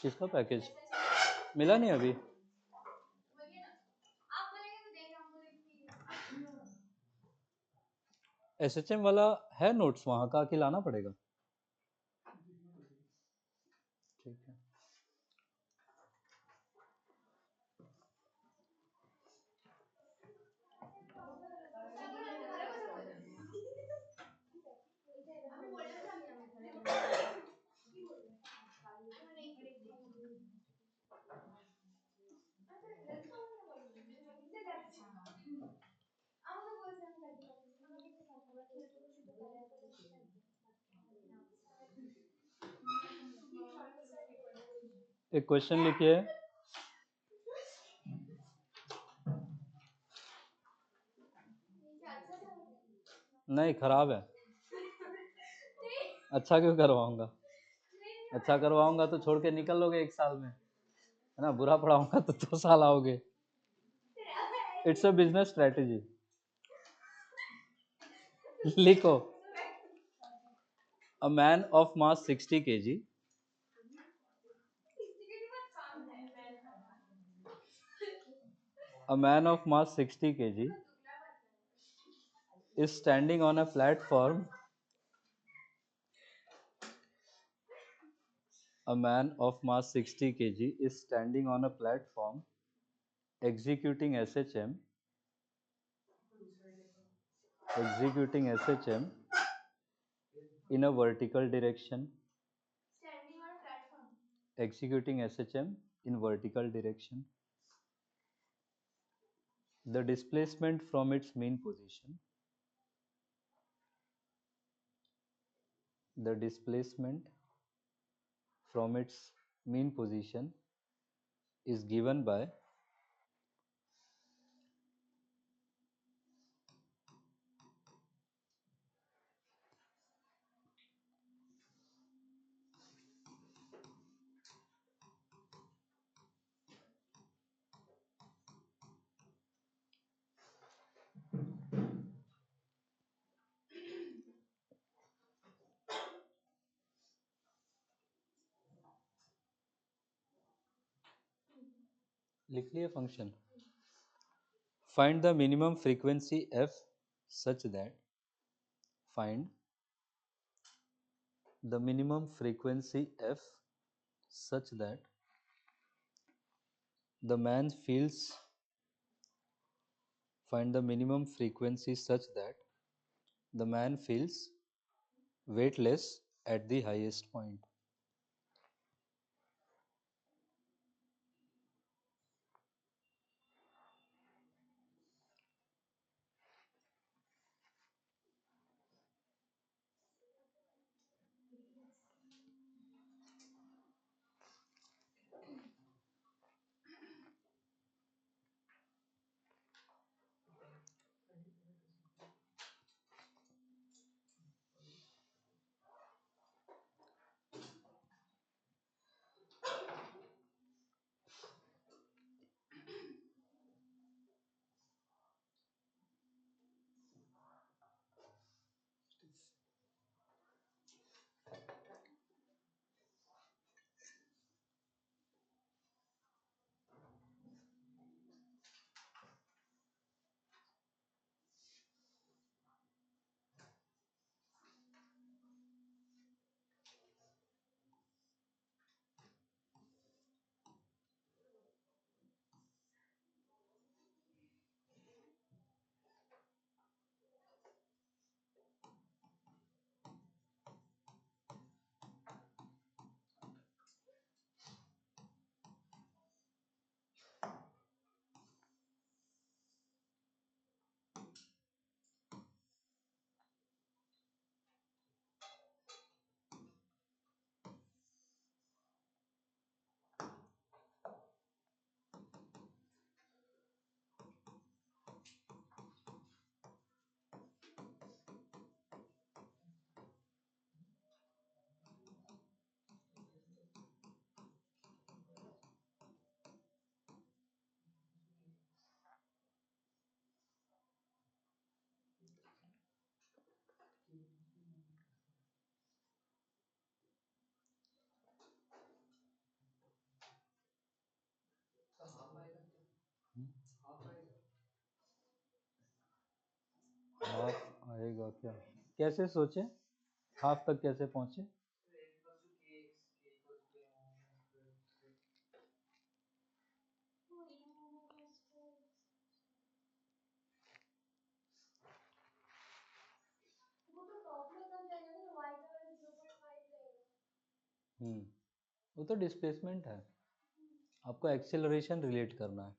किसका पैकेज मिला नहीं अभी? एसएचएम वाला है नोट्स वहां का कि लाना पड़ेगा? ठीक है। एक क्वेश्चन लिखिए। नहीं, खराब है। अच्छा क्यों करवाऊंगा? अच्छा करवाऊंगा तो छोड़ के निकल लोगे एक साल में, है ना? बुरा पढ़ाऊंगा तो 2 साल आओगे। It's a business strategy. लिखो, a man of mass 60 kg a man of mass 60 kg is standing on a platform. A man of mass 60 kg is standing on a platform executing SHM, executing SHM in a vertical direction, executing SHM in vertical direction. The displacement from its mean position, the displacement from its mean position is given by लिख लिए function. Find the minimum frequency f such that find the minimum frequency f such that the man feels find the minimum frequency such that the man feels weightless at the highest point. Half आएगा क्या? कैसे सोचे? Half तक कैसे पहुंचे? वो तो displacement है, आपको एक्सेलरेशन रिलेट करना है।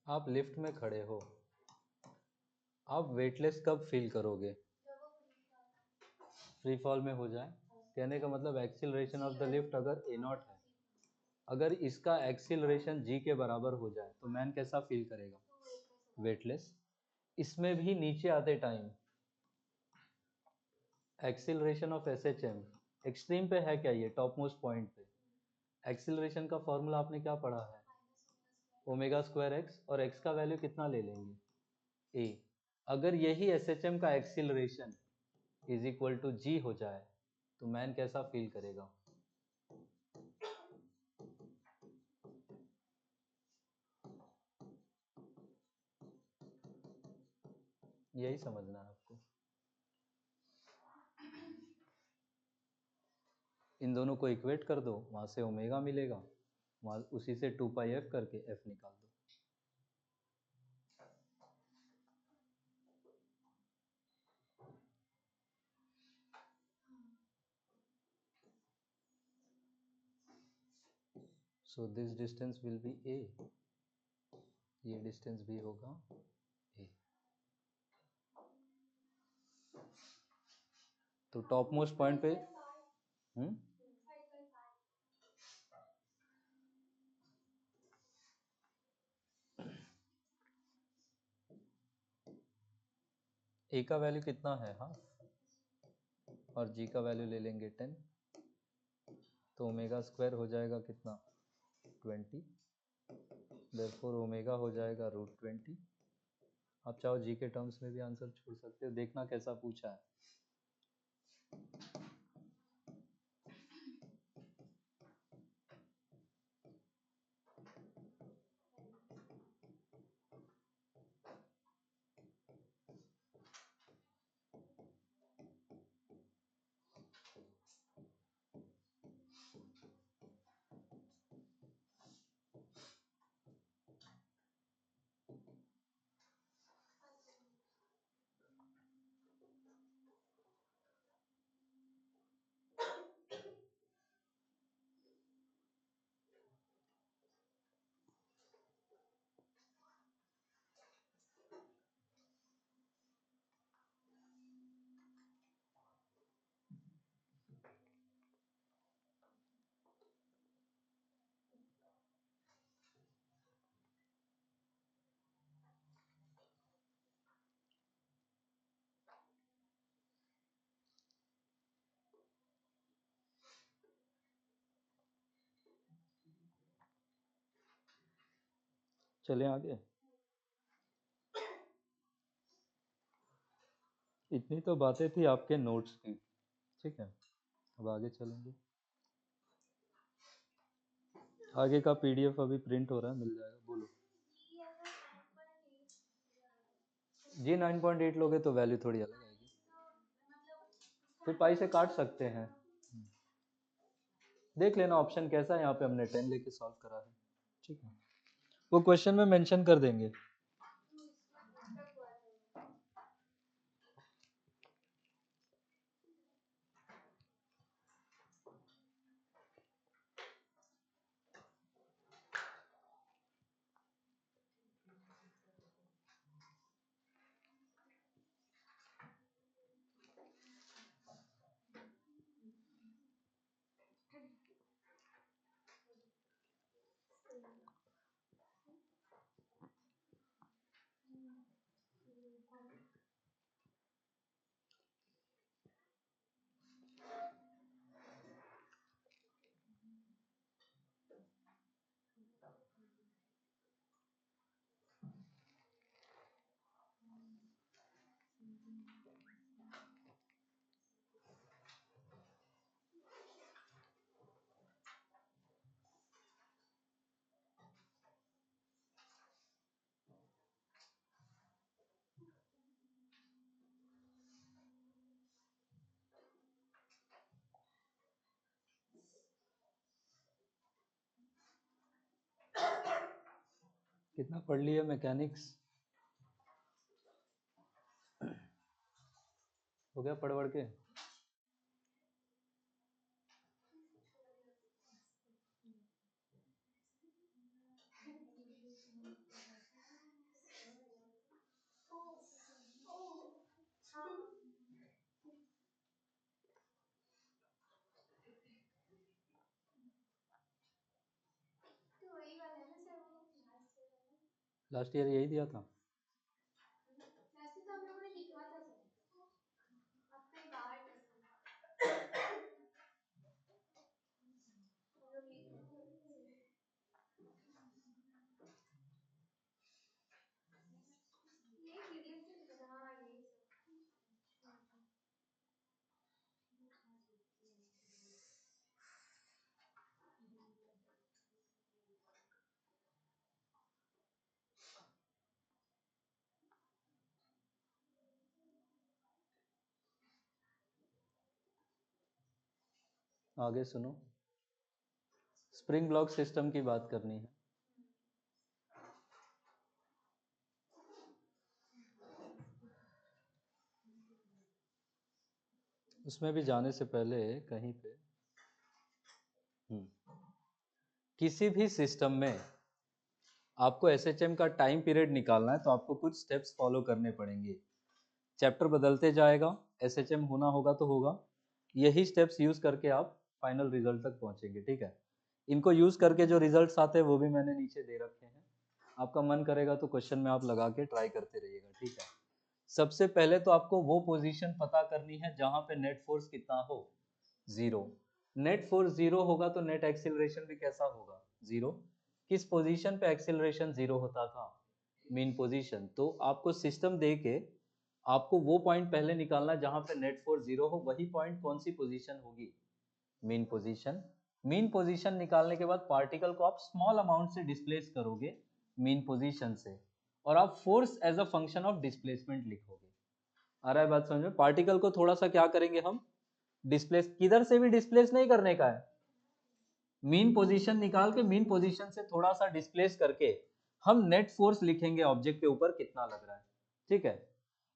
आप लिफ्ट में खड़े हो, आप वेटलेस कब फील करोगे? फ्री फॉल में हो जाए। कहने का मतलब एक्सीलरेशन ऑफ द लिफ्ट अगर ए नॉट है, अगर इसका एक्सीलरेशन जी के बराबर हो जाए तो मैन कैसा फील करेगा? वेटलेस। इसमें भी नीचे आते time acceleration of S H M extreme पे है क्या? ये टॉप मोस्ट पॉइंट पे एक्सीलरेशन का फॉर्मूला आपने क्या पढ़ा है? ओमेगा स्क्वायर एक्स, और एक्स का वैल्यू कितना ले लेंगे? ए। अगर यही एस एच एम का acceleration is equal to g हो जाए तो मैन कैसा फील करेगा? यही समझना है आपको। इन दोनों को इक्वेट कर दो, वहां से ओमेगा मिलेगा, वहां उसी से 2 पाई एफ करके एफ निकाल दो। So this distance will be A, ये डिस्टेंस भी होगा ए। तो टॉप मोस्ट पॉइंट पे हम्म ए का वैल्यू कितना है? हाफ, और जी का वैल्यू ले लेंगे 10, तो ओमेगा स्क्वायर हो जाएगा कितना? 20। देयरफॉर ओमेगा हो जाएगा √20। आप चाहो जी के टर्म्स में भी आंसर छोड़ सकते हो, देखना कैसा पूछा है। चले आगे। इतनी तो बातें थी आपके नोट्स की, ठीक है। अब आगे चलेंगे। आगे का पीडीएफ अभी प्रिंट हो रहा है, मिल जाएगा। बोलो जी। 9.8 लोगे तो वैल्यू थोड़ी अलग आएगी, फिर पाई से काट सकते हैं। देख लेना ऑप्शन कैसा है, यहाँ पे हमने 10 लेके सॉल्व करा है, ठीक है। वो क्वेश्चन में मेंशन कर देंगे। कितना पढ़ लिया मैकेनिक्स? हो गया पढ़ के? लास्ट ईयर यही दिया था। आगे सुनो, स्प्रिंग ब्लॉक सिस्टम की बात करनी है। उसमें भी जाने से पहले कहीं पे किसी भी सिस्टम में आपको एसएचएम का टाइम पीरियड निकालना है तो आपको कुछ स्टेप्स फॉलो करने पड़ेंगे। चैप्टर बदलते जाएगा, एसएचएम होना होगा तो होगा, यही स्टेप्स यूज करके आप फाइनल रिजल्ट तक पहुंचेंगे। ठीक है, इनको यूज करके जो रिजल्ट्स आते हैं वो भी मैंने नीचे दे रखे हैं, आपका मन करेगा तो क्वेश्चन में आप लगा के ट्राई करते रहिएगा। ठीक है, सबसे पहले तो आपको वो पोजीशन पता करनी है जहां पे नेट फोर्स कितना हो, जीरो। नेट फोर्स जीरो होगा तो नेट एक्सीलरेशन भी कैसा होगा, जीरो। किस पोजीशन पे एक्सीलरेशन जीरो होता था, मीन पोजीशन। तो आपको सिस्टम दे के आपको वो पॉइंट पहले निकालना है जहां पे नेट फोर्स जीरो हो, वही पॉइंट कौन सी पोजीशन होगी, मीन पोजीशन। मीन पोजीशन निकालने के बाद पार्टिकल को आप स्मॉल अमाउंट से डिस्प्लेस करोगे मीन पोजीशन से, और आप force as a function of displacement लिखोगे। आ रहा है बात समझ में? पार्टिकल को थोड़ा सा क्या करेंगे हम, डिस्प्लेस, किधर से भी डिस्प्लेस नहीं करने का है, मीन पोजीशन निकाल के मीन पोजीशन से थोड़ा सा डिस्प्लेस करके हम नेट फोर्स लिखेंगे ऑब्जेक्ट के ऊपर कितना लग रहा है। ठीक है,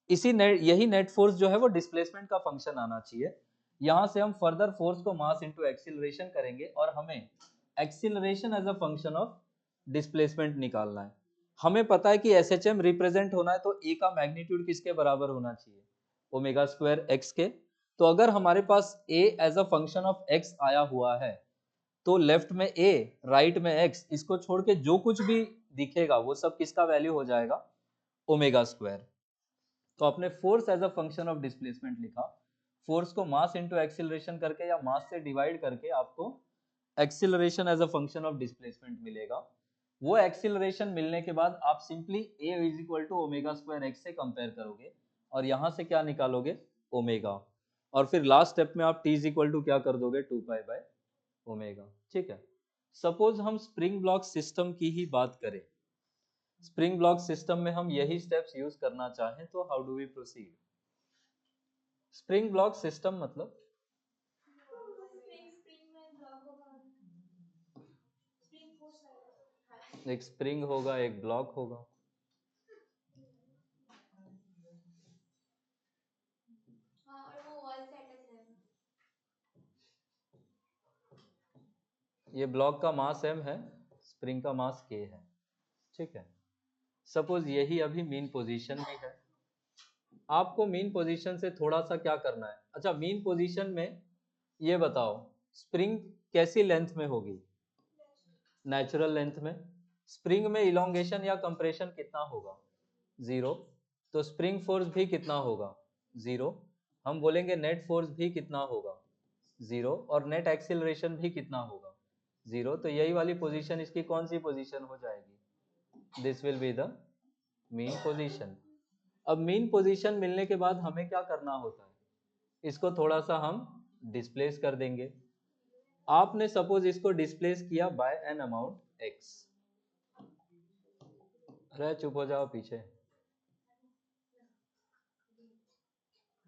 यही नेट फोर्स जो है वो डिस्प्लेसमेंट का फंक्शन आना चाहिए। यहां से हम फर्दर फोर्स को मास इनटू एक्सीलरेशन करेंगे और हमें acceleration as a function of displacement निकालना है। हमें पता है कि एसएचएम रिप्रेजेंट होना है तो ए का मैग्नीट्यूड किसके बराबर होना चाहिए, ओमेगा स्क्वायर एक्स के। तो अगर हमारे पास A as a function of x आया हुआ है तो लेफ्ट में ए, राइट में एक्स, इसको छोड़ के जो कुछ भी दिखेगा वो सब किसका वैल्यू हो जाएगा, ओमेगा स्क्वायर। तो आपने force as a function of displacement लिखा, फोर्स को मास इनटू एक्सीलरेशन करके या मास से डिवाइड करके आपको acceleration as a function of displacement मिलेगा। वो एक्सीलरेशन मिलने के बाद आप simply a is equal to omega square X से कंपेयर करोगे और यहां से क्या निकालोगे, ओमेगा, और फिर लास्ट स्टेप में आप t इज इक्वल टू क्या कर दोगे, 2 पाई बाय ओमेगा। ठीक है, सपोज हम स्प्रिंग ब्लॉक सिस्टम की ही बात करें, स्प्रिंग ब्लॉक सिस्टम में हम यही स्टेप्स यूज करना चाहें तो how do we proceed. Spring block system मतलब एक स्प्रिंग होगा, एक ब्लॉक होगा। और वो वॉल से अटैच रहेगा। ये ब्लॉक का मास m है, स्प्रिंग का मास k है। ठीक है, सपोज यही अभी मीन पोजीशन भी है, आपको मीन पोजीशन से थोड़ा सा क्या करना है। अच्छा, मीन पोजीशन में ये बताओ स्प्रिंग कैसी लेंथ में होगी, नेचुरल लेंथ में। स्प्रिंग में इलोंगेशन या कंप्रेशन कितना होगा, जीरो। तो स्प्रिंग फोर्स भी कितना होगा, जीरो। हम बोलेंगे नेट फोर्स भी कितना होगा, जीरो, और नेट एक्सीलरेशन भी कितना होगा, जीरो। तो यही वाली पोजीशन इसकी कौन सी पोजीशन हो जाएगी, this will be the mean position. अब मीन पोजीशन मिलने के बाद हमें क्या करना होता है, इसको थोड़ा सा हम डिस्प्लेस कर देंगे। आपने सपोज इसको डिस्प्लेस किया बाय एन अमाउंट एक्स, अरे चुप हो जाओ पीछे।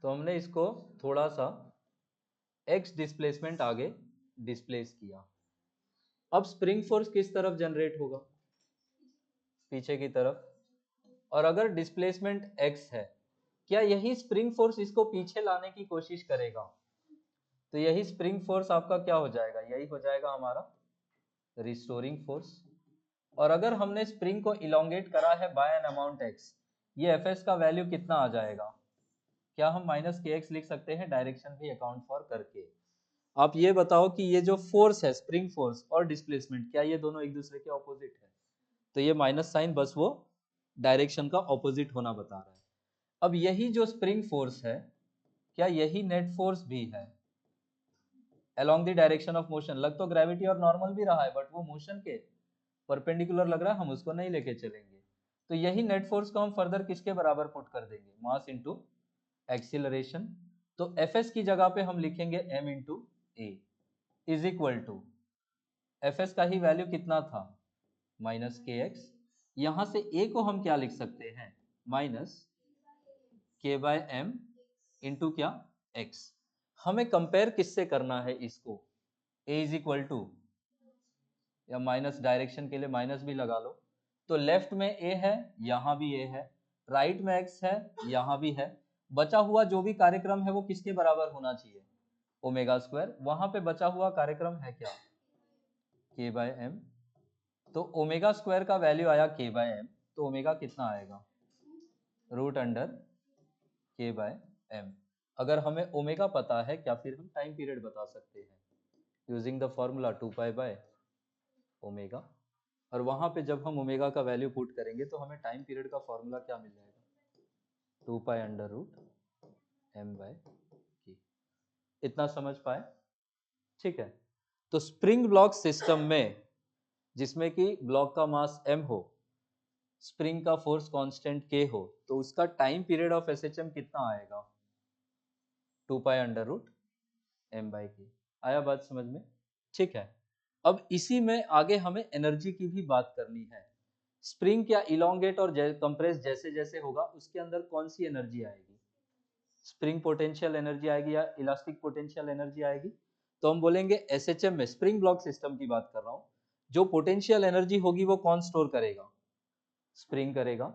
तो हमने इसको थोड़ा सा एक्स डिस्प्लेसमेंट आगे डिस्प्लेस किया। अब स्प्रिंग फोर्स किस तरफ जनरेट होगा, पीछे की तरफ, और अगर डिस्प्लेसमेंट x है, क्या यही स्प्रिंग फोर्स इसको पीछे लाने की कोशिश करेगा? तो यही स्प्रिंग फोर्स आपका क्या हो जाएगा, यही हो जाएगा हमारा रिस्टोरिंग फोर्स। और अगर हमने स्प्रिंग को इलोंगेट करा है बाय एन अमाउंट x, ये एफ का वैल्यू कितना आ जाएगा? क्या हम माइनस के एक्स लिख सकते हैं डायरेक्शन भी अकाउंट फॉर करके? आप ये बताओ कि ये जो फोर्स है, स्प्रिंग फोर्स और डिस्प्लेसमेंट, क्या ये दोनों एक दूसरे के ऑपोजिट है? तो ये माइनस साइन बस वो डायरेक्शन का ऑपोजिट होना बता रहा है। अब यही जो स्प्रिंग फोर्स है, क्या यही नेट फोर्स भी है along the direction of motion? लग तो ग्रेविटी और नॉर्मल भी रहा है, बट वो मोशन के परपेंडिकुलर लग रहा है, हम उसको नहीं लेके चलेंगे। तो यही नेट फोर्स को हम फर्दर किसके बराबर पुट कर देंगे, मास इनटू एक्सीलरेशन। तो Fs की जगह पे हम लिखेंगे m into A is equal to, Fs का ही वैल्यू कितना था, माइनस के एक्स। यहां से a को हम क्या लिख सकते हैं, माइनस के बाय एम इंटू क्या, x। हमें कंपेयर किससे करना है इसको, a इज इक्वल टू, या माइनस डायरेक्शन के लिए माइनस भी लगा लो। तो लेफ्ट में a है, यहां भी a है, राइट में x है, यहां भी है। बचा हुआ जो भी कार्यक्रम है वो किसके बराबर होना चाहिए, ओमेगा स्क्वायर। वहां पे बचा हुआ कार्यक्रम है क्या, k बाय एम। तो ओमेगा स्क्वायर का वैल्यू आया k बाय एम, तो ओमेगा कितना आएगा, root under k by M. अगर हमें ओमेगा पता है, क्या फिर हम टाइम पीरियड बता सकते हैं using the formula 2 pi by omega. और वहां पे जब हम ओमेगा का वैल्यू पुट करेंगे तो हमें टाइम पीरियड का फॉर्मूला क्या मिल जाएगा, 2 pi under root M by K. इतना समझ पाए? ठीक है। तो स्प्रिंग ब्लॉक सिस्टम में, जिसमें कि ब्लॉक का मास m हो, स्प्रिंग का फोर्स कांस्टेंट k हो, तो उसका टाइम पीरियड ऑफ एसएचएम कितना आएगा, 2 pi under root M by K. आया बात समझ में? ठीक है। अब इसी में आगे हमें एनर्जी की भी बात करनी है। स्प्रिंग क्या इलोंगेट और कंप्रेस जैसे जैसे होगा, उसके अंदर कौन सी एनर्जी आएगी, स्प्रिंग पोटेंशियल एनर्जी आएगी या इलास्टिक पोटेंशियल एनर्जी आएगी? तो हम बोलेंगे एसएचएम में, स्प्रिंग ब्लॉक सिस्टम की बात कर रहा हूं, जो पोटेंशियल एनर्जी होगी वो कौन स्टोर करेगा, स्प्रिंग करेगा।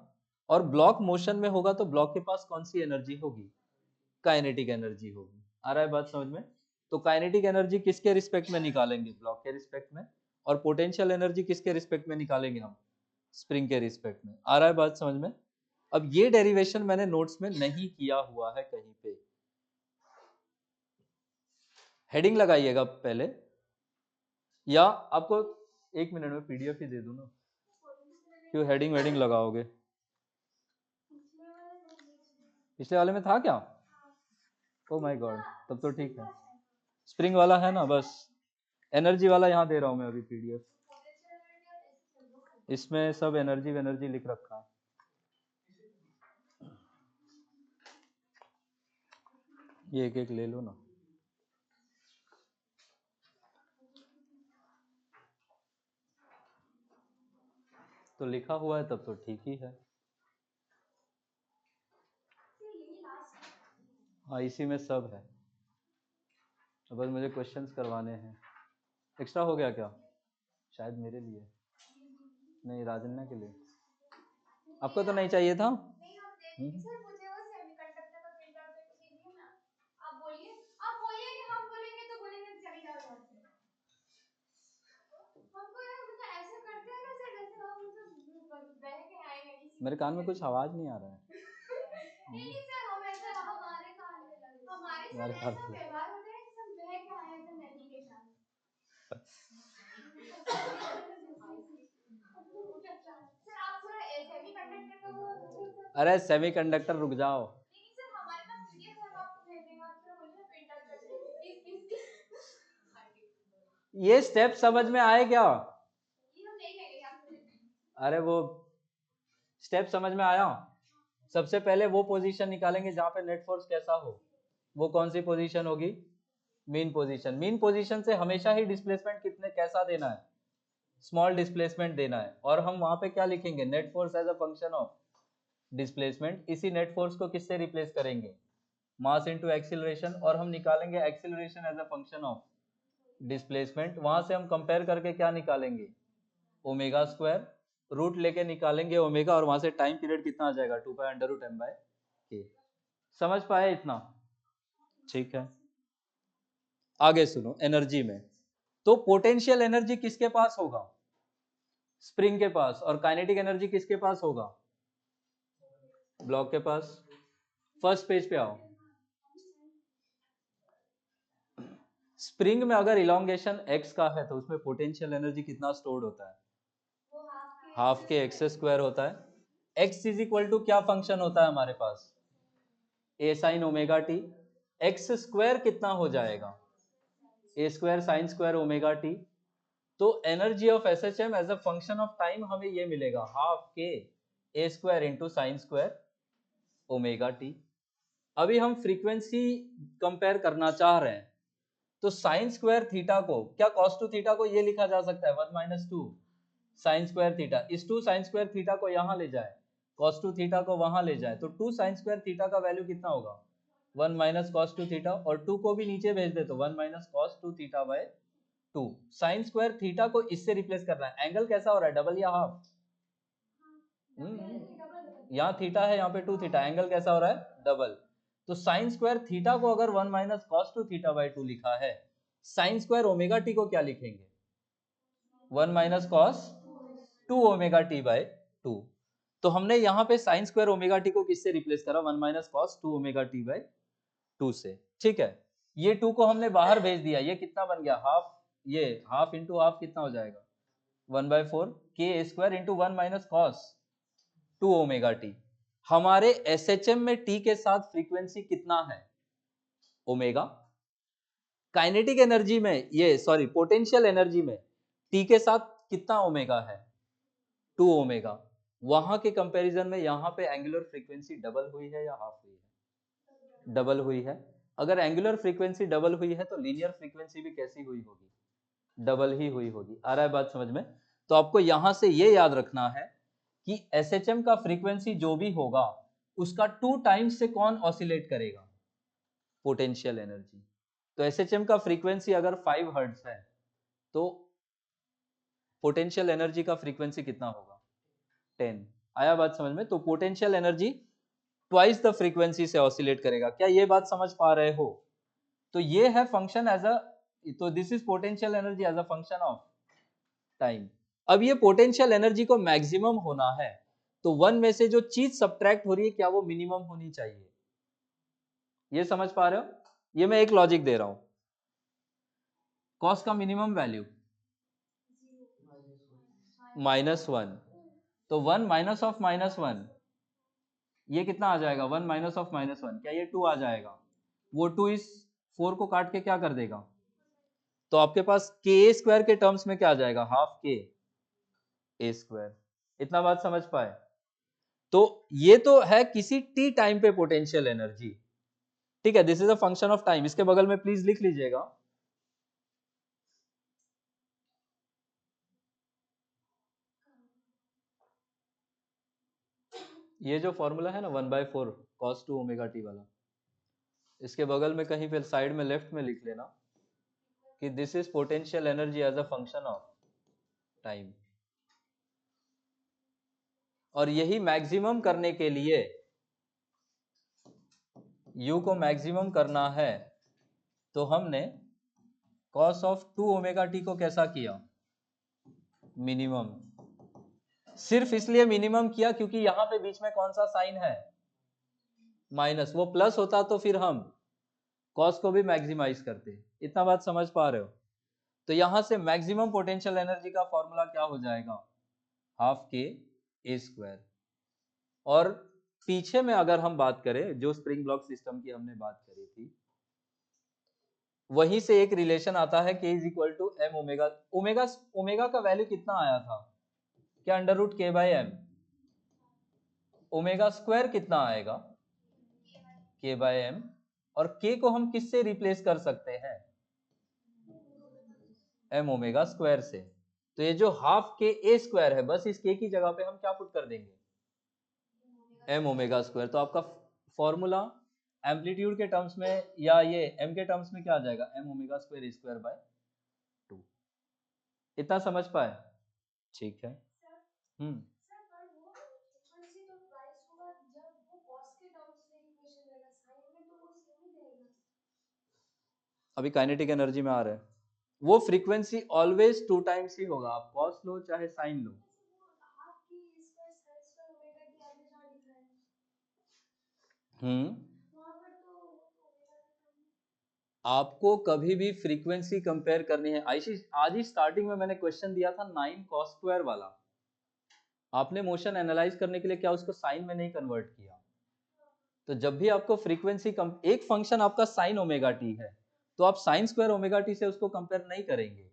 और ब्लॉक मोशन में होगा तो ब्लॉक के पास कौन सी एनर्जी होगी, काइनेटिक एनर्जी होगी। आ रहा है बात समझ में? तो काइनेटिक एनर्जी किसके रिस्पेक्ट में निकालेंगे, ब्लॉक के रिस्पेक्ट में। और पोटेंशियल एनर्जी किसके रिस्पेक्ट में निकालेंगे हम, स्प्रिंग के रिस्पेक्ट में। आ रहा है बात समझ में? अब ये डेरिवेशन मैंने नोट्स में नहीं किया हुआ है कहीं पे, हेडिंग लगाइएगा पहले, या आपको 1 मिनट में पीडीएफ ही दे दूं ना, क्यों हेडिंग वेडिंग लगाओगे? पिछले वाले में था क्या, ओ माय गॉड, तब तो ठीक है। स्प्रिंग वाला है ना, बस एनर्जी वाला यहाँ दे रहा हूं मैं अभी पीडीएफ, इसमें सब एनर्जी लिख रखा है। ये एक एक ले लो ना। तो लिखा हुआ है तब तो ठीक ही है। हाँ इसी में सब है, तो बस मुझे क्वेश्चंस करवाने हैं। एक्स्ट्रा हो गया क्या, शायद मेरे लिए नहीं, राजन्ना के लिए। आपको तो नहीं चाहिए था? सर मुझे वो सेमीकंडक्टर का प्रिंटर पे दीजिए ना। आप बोलिए कि हम बोलेंगे तो बोलेंगे चले जाओ यहाँ से। हमको मतलब ऐसा करते हैं ना सर, जैसे हम मतलब बह के आएंगे किसी। मेरे कान में कुछ आवाज नहीं आ रहा है। नहीं सर, हम ऐसा हमारे तुम्हारे साथ कान ऐसा में व्यवहार होता है कि हम बह के आए हैं सर नदी के साथ। सर आप थोड़ा सेमीकंडक्टर का वो अरे सेमीकंडक्टर रुक जाओ। नहीं सर, हमारे पास पीडीएफ है, हम आपको भेज देंगे। आप थोड़ा बोलिए ना प्रिंट आउट कर दीजिए प्लीज। ये स्टेप समझ में आए क्या? ये हम नहीं लेंगे आपको। अरे वो स्टेप समझ में आया? सबसे पहले वो पोजीशन निकालेंगे जहां पे नेट फोर्स कैसा हो। वो कौन सी पोजीशन होगी, मीन पोजीशन। मीन पोजीशन से हमेशा ही डिस्प्लेसमेंट कितने कैसा देना है, स्मॉल डिस्प्लेसमेंट देना है। और हम वहां पे क्या लिखेंगे, net force as a function of displacement. इसी नेट फोर्स को किससे रिप्लेस करेंगे, मास इनटू एक्सीलरेशन। और हम निकालेंगे acceleration as a function of displacement. वहां से हम कंपेयर करके क्या निकालेंगे, ओमेगा स्क्वायर। रूट लेके निकालेंगे ओमेगा और वहां से टाइम पीरियड कितना आ जाएगा 2π√m/k। समझ पाए इतना? ठीक है, आगे सुनो। एनर्जी में तो पोटेंशियल एनर्जी किसके पास होगा? स्प्रिंग के पास। और काइनेटिक एनर्जी किसके पास होगा? ब्लॉक के पास। फर्स्ट पेज पे आओ। स्प्रिंग में अगर इलोंगेशन x का है तो उसमें पोटेंशियल एनर्जी कितना स्टोर्ड होता है? हाफ के एक्स स्क्वायर होता है। x इज इक्वल टू क्या फंक्शन होता है हमारे पास? a sine omega t. X square कितना हो जाएगा? a square sine square omega t. तो energy of S H M as a function of time हमें ये मिलेगा हाफ के A square into sine square omega t. अभी हम फ्रीक्वेंसी कंपेयर करना चाह रहे हैं तो साइन स्क्वायर थीटा को, क्या कॉस टू थीटा को ये लिखा जा सकता है 1 - 2 साइन स्क्वायर थीटा। इस 2 साइन स्क्वायर थीटा को यहां ले जाए, कॉस टू थीटा को वहां ले जाए, तो 2 साइन स्क्वायर थीटा का वैल्यू कितना होगा? 1 - cos 2 थीटा। और 2 को भी नीचे भेज दे तो 1 - cos 2 theta by 2। Sine square theta को इससे रिप्लेस करना है। एंगल कैसा हो रहा है, डबल या हाफ? यहाँ थीटा है, यहाँ पे 2 थीटा, एंगल कैसा हो रहा है? डबल। तो साइन स्क्वायर थीटा को अगर 1 - cos 2 थीटा बाय 2 लिखा है, साइन स्क्वायर ओमेगा टी को क्या लिखेंगे? 1 - cos 2 ओमेगा टी बाय 2। तो हमने यहाँ पे साइन स्क्वायर ओमेगा टी को किससे रिप्लेस करा? 1 - cos 2 ओमेगा टी बाय 2 से। ठीक है, ये 2 को हमने बाहर भेज दिया, ये कितना बन गया? हाफ। ये हाफ इंटू हाफ कितना हो जाएगा? 1/4 K square into 1 - cos 2 omega T. हमारे एसएचएम में टी के साथ फ्रीक्वेंसी कितना है? ओमेगा। काइनेटिक एनर्जी में, ये सॉरी पोटेंशियल एनर्जी में टी के साथ कितना ओमेगा है? 2 ओमेगा। वहां के कंपैरिजन में यहाँ पे एंगुलर फ्रीक्वेंसी डबल हुई है या हाफ हुई है? डबल हुई है। अगर एंगुलर फ्रीक्वेंसी डबल हुई है तो लीनियर फ्रीक्वेंसी भी कैसी हुई होगी? डबल ही हुई होगी। आ रहा है बात समझ में? तो आपको यहां से ये याद रखना है कि एसएचएम का फ्रीक्वेंसी जो भी होगा उसका 2 टाइम्स से कौन ऑसिलेट करेगा? Potential energy. तो एसएचएम का फ्रीक्वेंसी अगर 5 हर्ट्ज है तो पोटेंशियल एनर्जी का फ्रीक्वेंसी कितना होगा? 10। आया बात समझ में? तो potential energy twice the frequency से ऑसिलेट करेगा। क्या ये बात समझ पा रहे हो? तो ये है फंक्शन एज अ, तो this is potential energy as a function of time. अब ये पोटेंशियल एनर्जी को मैक्सिमम होना है तो वन में से जो चीज सब्ट्रैक्ट हो रही है क्या वो मिनिमम होनी चाहिए? ये समझ पा रहे हो? ये मैं एक लॉजिक दे रहा हूं। कॉस का मिनिमम वैल्यू -1, तो 1 माइनस ऑफ -1 ये कितना आ जाएगा? 1 माइनस ऑफ -1, क्या ये 2 आ जाएगा? वो 2 इस 4 को काट के क्या कर देगा? तो आपके पास के स्क्वायर के टर्म्स में क्या आ जाएगा? हाफ के ए स्क्वायर। इतना बात समझ पाए? तो ये तो है किसी टी टाइम पे पोटेंशियल एनर्जी। ठीक है, this is a function of time. इसके बगल में प्लीज लिख लीजिएगा, ये जो फॉर्मूला है ना 1/4 cos 2 ओमेगा टी वाला, इसके बगल में कहीं पे साइड में लेफ्ट में लिख लेना कि this is potential energy as a function of time. और यही मैक्सिमम करने के लिए, u को मैक्सिमम करना है तो हमने cos ऑफ 2 ओमेगा टी को कैसा किया? मिनिमम। सिर्फ इसलिए मिनिमम किया क्योंकि यहां पे बीच में कौन सा साइन है? माइनस। वो प्लस होता तो फिर हम कॉस को भी मैक्सिमाइज करते। इतना बात समझ पा रहे हो? तो यहां से मैक्सिमम पोटेंशियल एनर्जी का फॉर्मूला क्या हो जाएगा? हाफ के ए स्क्वायर। और पीछे में अगर हम बात करें, जो स्प्रिंग ब्लॉक सिस्टम की हमने बात करी थी, वहीं से एक रिलेशन आता है k is equal to M omega. Omega omega का वैल्यू कितना आया था? क्या √k/m? ओमेगा स्क्वायर कितना आएगा? k/m। और k को हम किससे रिप्लेस कर सकते हैं? m ओमेगा स्क्वायर से। तो ये जो हाफ के ए स्क्वायर है, बस इस k की जगह पे हम क्या पुट कर देंगे? m omega square. तो आपका फॉर्मूला एम्पलीट्यूड के टर्म्स में या ये m के टर्म्स में क्या आ जाएगा? m omega square square by 2। इतना समझ पाए? ठीक है, सर पर वो फ्रीक्वेंसी तो ट्वाइस होगा जब वो कॉस के टर्म्स में इक्वेशन रहेगा, साइन में तो वो सेम ही रहेगा। अभी काइनेटिक एनर्जी में आ रहा है, वो फ्रीक्वेंसी ऑलवेज 2 टाइम्स ही होगा, आप कॉस लो चाहे साइन लो। वो हाफ की square sine square omega T आपने जहाँ लिखा है वहाँ पर तो वो तो ओमेगा का टर्म है। आपको कभी भी फ्रीक्वेंसी कंपेयर करनी है, आइशी आज ही स्टार्टिंग में मैंने क्वेश्चन दिया था 9 cos स्क्वायर वाला, आपने मोशन एनालाइज करने के लिए क्या उसको साइन में नहीं कन्वर्ट किया? तो जब भी आपको फ्रीक्वेंसी एक फंक्शन आपका साइन ओमेगा टी है, तो आप साइन स्क्वायर ओमेगा टी से उसको कंपेयर नहीं करेंगे,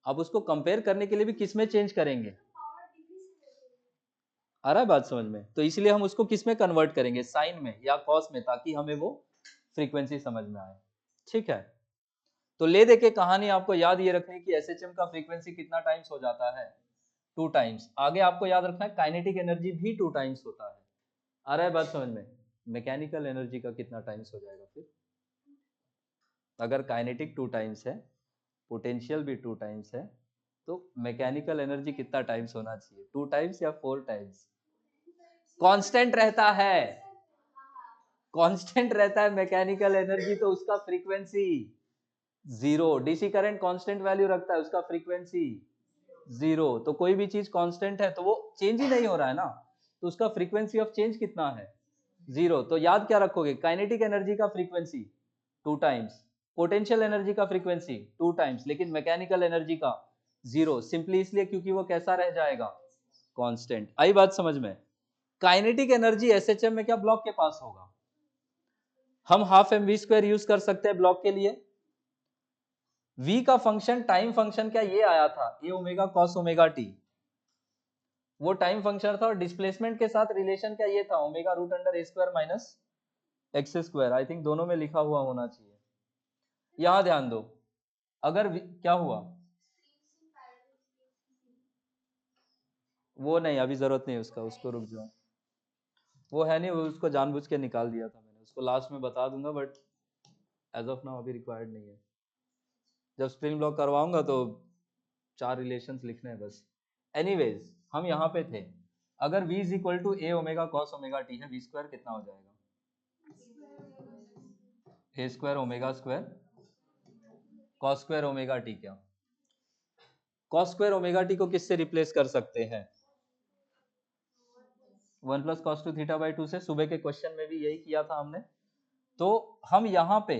आप उसको कंपेयर करने के लिए भी किस में चेंज करेंगे? पावर डिग्री से लेते हैं। आ रहा है बात समझ में? तो इसलिए हम उसको किस में कन्वर्ट करेंगे, साइन में या कॉस में, ताकि हमें वो फ्रीक्वेंसी समझ में आए। ठीक है, तो ले देके कहानी आपको याद ये रखनी कि एसएचएम का फ्रीक्वेंसी कितना टाइम्स हो जाता है, 2 टाइम्स। आगे आपको याद रखना है काइनेटिक एनर्जी भी 2 टाइम्स होता है। आ रहा है बात समझ में? मैकेनिकल एनर्जी का कितना टाइम्स हो जाएगा फिर? अगर काइनेटिक 2 टाइम्स है, पोटेंशियल भी 2 टाइम्स है, तो मैकेनिकल एनर्जी कितना टाइम्स होना चाहिए? 2 टाइम्स या 4 टाइम्स? कांस्टेंट रहता है, कांस्टेंट रहता है मैकेनिकल एनर्जी, तो उसका frequency zero. DC current constant value रखता है, उसका फ्रीक्वेंसी जीरो। तो कोई भी चीज कांस्टेंट है तो वो चेंज ही नहीं हो रहा है ना, तो उसका फ्रीक्वेंसी ऑफ चेंज कितना है? जीरो। तो याद क्या रखोगे? काइनेटिक एनर्जी का फ्रीक्वेंसी 2 टाइम्स, पोटेंशियल एनर्जी का फ्रीक्वेंसी 2 टाइम्स, लेकिन मैकेनिकल एनर्जी का जीरो। सिंपली इसलिए क्योंकि वो कैसा रह जाएगा? कांस्टेंट। आई बात समझ में? काइनेटिक एनर्जी एसएचएम में क्या ब्लॉक के पास होगा? हम half M V square use कर सकते हैं ब्लॉक के लिए। v का फंक्शन, टाइम फंक्शन क्या ये आया था, A omega cos omega T, वो टाइम फंक्शन था, और डिस्प्लेसमेंट के साथ रिलेशन क्या ये था, omega root under A square minus X square. I think दोनों में लिखा हुआ होना चाहिए। यहां ध्यान दो, अगर क्या हुआ, वो नहीं अभी जरूरत नहीं उसका, उसको रुक जाओ, वो है नहीं, वो उसको जानबूझ के निकाल दिया था मैंने, उसको लास्ट में बता दूंगा, बट एज ऑफ नाउ अभी रिक्वायर्ड नहीं है। जब स्प्रिंग ब्लॉक करवाऊंगा तो 4 रिलेशंस लिखने हैं बस। एनीवेज हम यहाँ पे थे, अगर v is equal to A omega cos omega t है, v स्क्वायर कितना हो जाएगा? A square omega square cos square omega t. क्या कॉस स्क्वायर ओमेगा टी को किससे रिप्लेस कर सकते हैं? 1 plus cos two theta by 2 से। सुबह के क्वेश्चन में भी यही किया था हमने। तो हम यहाँ पे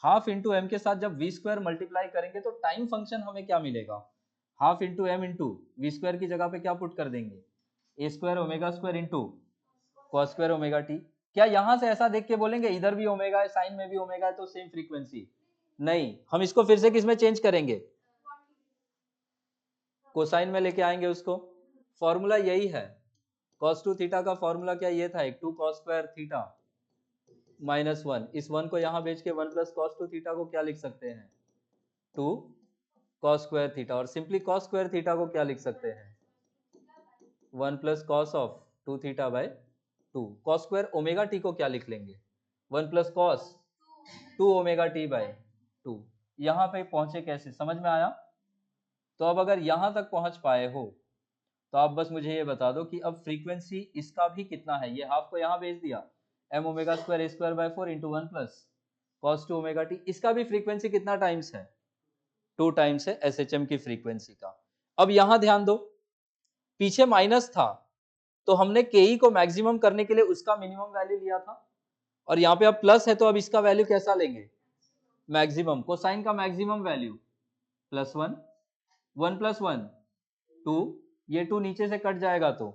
हाफ इंटू एम के साथ जब वी स्क्वायर मल्टीप्लाई करेंगे तो टाइम फंक्शन हमें क्या मिलेगा? Half into M into V square की जगह पे क्या पुट कर देंगे? A square omega square into cos square omega t. क्या यहां से ऐसा देख के बोलेंगे इधर भी ओमेगा है, साइन में भी ओमेगा है, तो सेम फ्रीक्वेंसी? नहीं, हम इसको फिर से किस में चेंज करेंगे? कोसाइन में लेके आएंगे उसको। फॉर्मूला यही है, cos टू थीटा का फॉर्मूला क्या ये था, एक 2 cos स्क्वायर थीटा माइनस 1। इस 1 को यहां भेज के 1 प्लस कॉस टू थीटा को क्या लिख सकते हैं? 2 cos स्क्वायर थीटा। और सिंपली cos स्क्वायर थीटा को क्या लिख सकते हैं? 1 plus cos of 2 theta by 2। cos square omega T को क्या लिख लेंगे? 1 plus cos 2 omega T by 2। यहां पे पहुंचे कैसे, समझ में आया? तो अब अगर यहां तक पहुंच पाए हो तो आप बस मुझे ये बता दो कि अब फ्रीक्वेंसी इसका भी कितना है। ये हाफ को यहां भेज दिया, M omega square A square by 4 into 1 plus cos 2 omega T, इसका भी फ्रीक्वेंसी कितना टाइम्स है? 2 टाइम्स है एसएचएम की फ्रीक्वेंसी का। अब यहां ध्यान दो, पीछे माइनस था तो हमने के को मैक्सिमम करने के लिए उसका मिनिमम वैल्यू लिया था, और यहाँ पे अब प्लस है तो अब इसका वैल्यू कैसा लेंगे? मैक्सिमम। कोसाइन का मैक्सिमम वैल्यू प्लस 1, 1 प्लस 1 2, ये 2 नीचे से कट जाएगा तो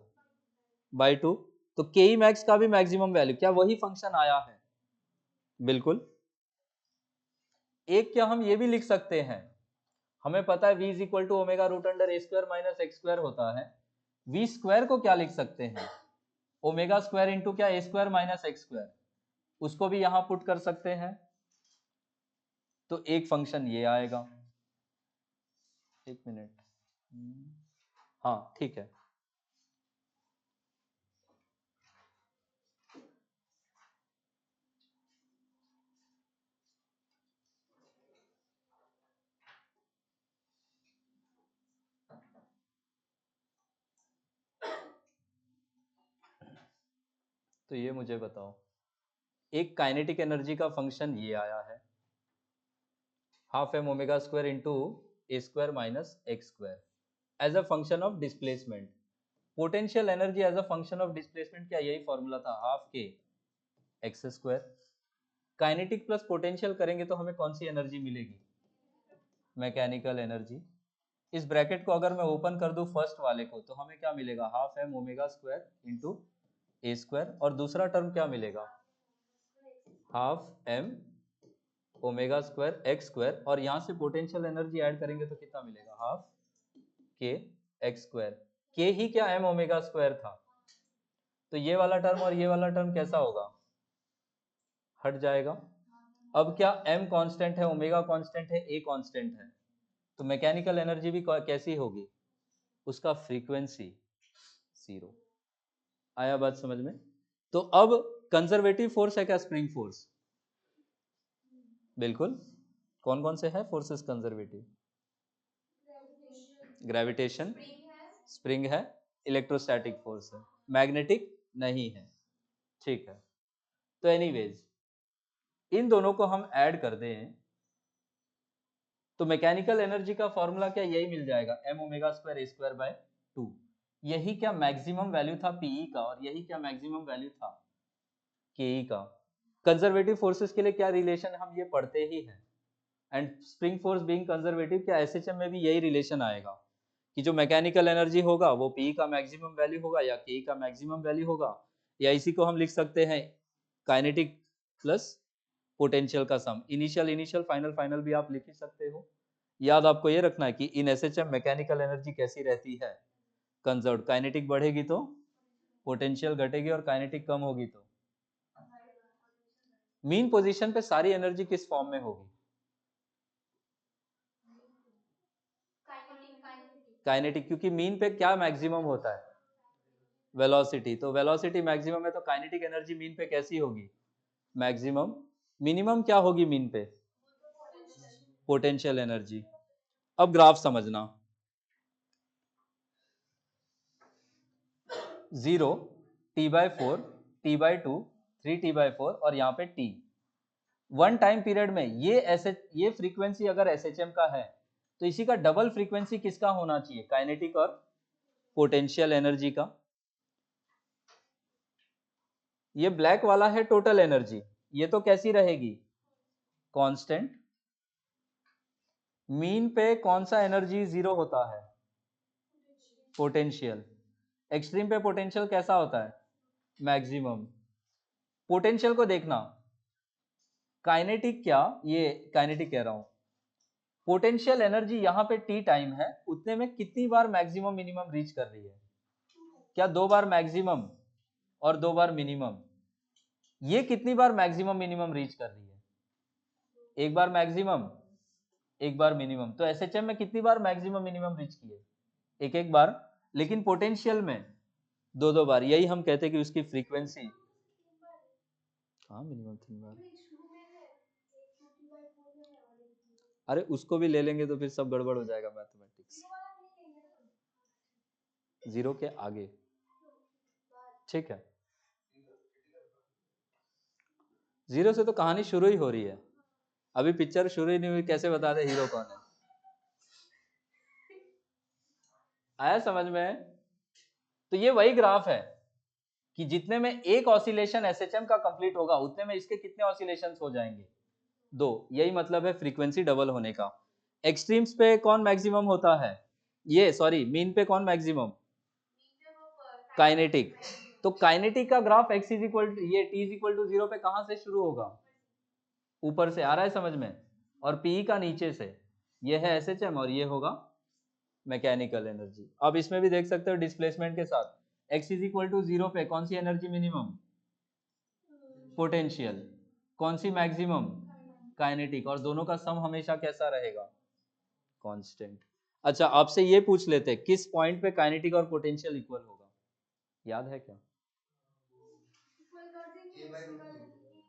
बाई 2। तो के मैक्स का भी मैक्सिमम वैल्यू, क्या वही फंक्शन आया है? बिल्कुल। एक क्या हम ये भी लिख सकते हैं, हमें पता है v is equal to omega root under A square minus X square होता है, v स्क्वायर को क्या लिख सकते हैं? ओमेगा स्क्वायर इंटू क्या, ए स्क्वायर माइनस एक्स स्क्वायर। उसको भी यहां पुट कर सकते हैं, तो एक फंक्शन ये आएगा। एक मिनट, हाँ ठीक है। तो ये मुझे बताओ, एक काइनेटिक एनर्जी का फंक्शन ये आया है, half M omega square into A square minus X square as a function of displacement. Potential energy as a function of displacement, क्या यही फॉर्मूला था, half K X square. Kinetic plus potential करेंगे तो हमें कौन सी एनर्जी मिलेगी, mechanical energy. इस ब्रैकेट को अगर मैं ओपन कर दूं फर्स्ट वाले को, तो हमें क्या मिलेगा, half M omega square into A square, और दूसरा टर्म क्या मिलेगा, half M omega square x square, और यहाँ से पोटेंशियल एनर्जी ऐड करेंगे तो कितना मिलेगा, हाफ के एक्स स्क्वायर। के ही क्या एम ओमेगा स्क्वायर था, तो ये वाला टर्म और ये वाला टर्म कैसा होगा, हट जाएगा। अब क्या m कांस्टेंट है, ओमेगा कांस्टेंट है, a कांस्टेंट है, तो मैकेनिकल एनर्जी भी कैसी होगी, उसका फ्रीक्वेंसी 0। आया बात समझ में। तो अब कंजर्वेटिव फोर्स है क्या, स्प्रिंग फोर्स, बिल्कुल। कौन कौन से है फोर्सेस कंजर्वेटिव, ग्रेविटेशन, स्प्रिंग है, इलेक्ट्रोस्टैटिक फोर्स है, मैग्नेटिक नहीं है, ठीक है। तो एनीवेज इन दोनों को हम ऐड कर दें तो मैकेनिकल एनर्जी का फॉर्मूला क्या यही मिल जाएगा, M omega square A square by 2। यही क्या मैक्सिमम वैल्यू था पीई का, और यही क्या मैक्सिमम वैल्यू था केई का। कंजर्वेटिव फोर्सेस के लिए क्या रिलेशन हम ये पढ़ते ही हैं, and spring force being conservative, क्या एसएचएम में भी यही रिलेशन आएगा कि जो मैकेनिकल एनर्जी होगा वो पी का मैक्सिमम वैल्यू होगा या के का मैक्सिमम वैल्यू होगा, या इसी को हम लिख सकते हैं काइनेटिक प्लस पोटेंशियल का सम। इनिशियल फाइनल फाइनल भी आप लिख ही सकते हो। याद आपको ये रखना है कि इन एसएचएम मैकेनिकल एनर्जी कैसी रहती है, कंजर्व्ड। काइनेटिक बढ़ेगी तो पोटेंशियल घटेगी, और काइनेटिक कम होगी तो मीन पोजीशन पे सारी एनर्जी किस फॉर्म में होगी, काइनेटिक, क्योंकि मीन पे क्या मैक्सिमम होता है, वेलोसिटी। तो वेलोसिटी मैक्सिमम है तो काइनेटिक एनर्जी मीन पे कैसी होगी, मैक्सिमम। मिनिमम क्या होगी मीन पे, पोटेंशियल एनर्जी। अब ग्राफ समझना, 0, t/4, t/2, 3t/4 और यहाँ पे t। वन टाइम पीरियड में ये फ्रीक्वेंसी अगर एसएचएम का है तो इसी का डबल फ्रीक्वेंसी किसका होना चाहिए, काइनेटिक और पोटेंशियल एनर्जी का। ये ब्लैक वाला है टोटल एनर्जी, ये तो कैसी रहेगी, कांस्टेंट। मीन पे कौन सा एनर्जी 0 होता है, पोटेंशियल। एक्सट्रीम पे पोटेंशियल कैसा होता है, मैक्सिमम। पोटेंशियल को देखना, काइनेटिक, क्या ये काइनेटिक कह रहा हूं, पोटेंशियल एनर्जी यहाँ पे टी टाइम है, उतने में कितनी बार मैक्सिमम मिनिमम रीच कर रही है, क्या 2 बार मैक्सिमम और 2 बार मिनिमम। ये कितनी बार मैक्सिमम मिनिमम रीच कर रही है, एक बार मैक्सिमम, एक बार मिनिमम। तो एसएचएम में कितनी बार मैक्सिमम मिनिमम रीच किए, एक एक बार। लेकिन पोटेंशियल में 2 बार। यही हम कहते हैं कि उसकी फ्रीक्वेंसी, हाँ मिनिमम 3 बार। अरे उसको भी ले लेंगे तो फिर सब गड़बड़ हो जाएगा मैथमेटिक्स, 0 के आगे, ठीक है। 0 से तो कहानी शुरू ही हो रही है, अभी पिक्चर शुरू ही नहीं हुई, कैसे बता दे हीरो कौन है। आया समझ में। तो ये वही ग्राफ है कि जितने में एक ऑसिलेशन एसएचएम का कंप्लीट होगा उतने में इसके कितने ऑसिलेशंस हो जाएंगे, 2। यही मतलब है फ्रीक्वेंसी डबल होने का। एक्सट्रीम्स पे कौन मैक्सिमम होता है, ये सॉरी मीन पे कौन मैक्सिमम, काइनेटिक। तो काइनेटिक का graph x is equal to ये t इज इक्वल टू 0 पे कहां से शुरू होगा, ऊपर से। आ रहा है समझ में। और p का नीचे से, ये है एसएचएम और ये होगा मैकेनिकल एनर्जी। अब इसमें भी देख सकते हो डिस्प्लेसमेंट के साथ, x इज इक्वल टू 0 पे कौन सी एनर्जी मिनिमम, पोटेंशियल। कौन सी मैक्सिमम, काइनेटिक। और दोनों का सम हमेशा कैसा रहेगा, कांस्टेंट। अच्छा आपसे ये पूछ लेते हैं किस पॉइंट पे काइनेटिक और पोटेंशियल इक्वल होगा, याद है क्या,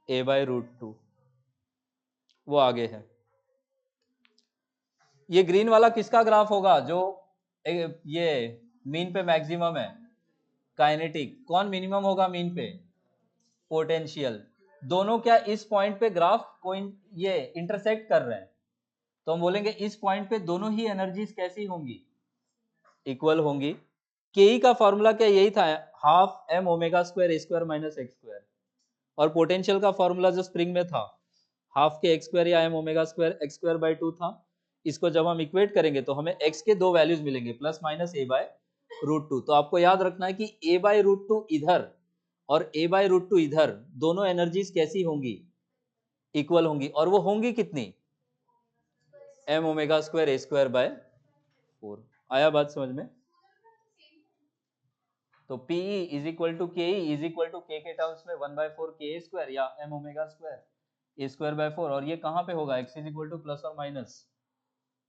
a/√2, वो आगे है। ये ग्रीन वाला किसका ग्राफ होगा, जो ये मीन पे मैक्सिमम है, काइनेटिक। कौन मिनिमम होगा मीन पे, पोटेंशियल, दोनों क्या इस पॉइंट पे ग्राफ को ये इंटरसेक्ट कर रहे हैं, तो हम बोलेंगे इस पॉइंट पे दोनों ही एनर्जीज कैसी होंगी, इक्वल होंगी। के का फॉर्मूला क्या यही था, half M omega square A square minus X square, और पोटेंशियल का फॉर्मूला जो स्प्रिंग में था हाफ के एक्स स्क्वायर या M omega square x square by 2 था। इसको जब हम इक्वेट करेंगे तो हमें एक्स के दो वैल्यूज मिलेंगे, plus minus A by root two. तो आपको याद रखना है कि ए बाय रूट टू इधर और ए बाय रूट टू इधर दोनों एनर्जीज कैसी होंगी, इक्वल होंगी, और वो होंगी कितनी, M omega square A square by 4। आया बात समझ में? तो PE is equal to KE is equal to के टर्म्स में 1/4 के स्क्वायर या M omega square A square by 4, और ये कहाँ पे होगा, x is equal to plus और minus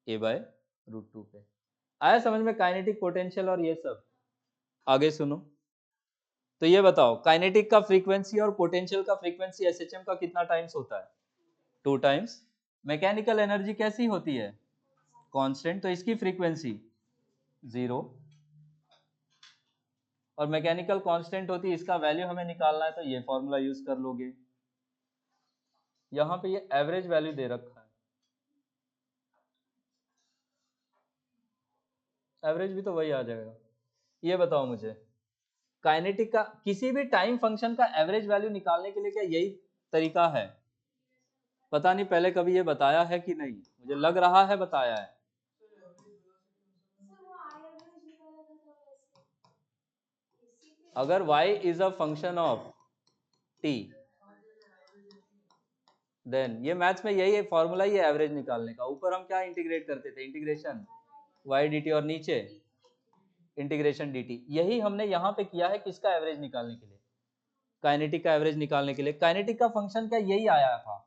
A by root two पे। आया समझ में काइनेटिक पोटेंशियल और ये सब? आगे सुनो, तो ये बताओ काइनेटिक का फ्रीक्वेंसी और पोटेंशियल का फ्रीक्वेंसी SHM का कितना टाइम्स होता है, 2 टाइम्स। मैकेनिकल एनर्जी कैसी होती है, कांस्टेंट, तो इसकी फ्रीक्वेंसी 0, और मैकेनिकल कांस्टेंट होती है, इसका वैल्यू हमें निकालना है तो ये फॉर्मूला यूज कर लोगे। यहाँ पे ये एवरेज वैल्यू दे रखा है, एवरेज भी तो वही आ जाएगा। ये बताओ मुझे काइनेटिक का किसी भी टाइम फंक्शन का एवरेज वैल्यू निकालने के लिए क्या यही तरीका है? पता नहीं पहले कभी ये बताया है कि नहीं, मुझे लग रहा है बताया है। अगर y is a function of t, then ये मैथ्स में यही फॉर्मूला ही है एवरेज निकालने का। ऊपर हम क्या इंटीग्रेट करते थे, इंटीग्रेशन y dt, और नीचे इंटीग्रेशन dt। यही हमने यहाँ पे किया है किसका एवरेज निकालने के लिए, काइनेटिक का एवरेज निकालने के लिए। काइनेटिक का फंक्शन क्या यही आया था,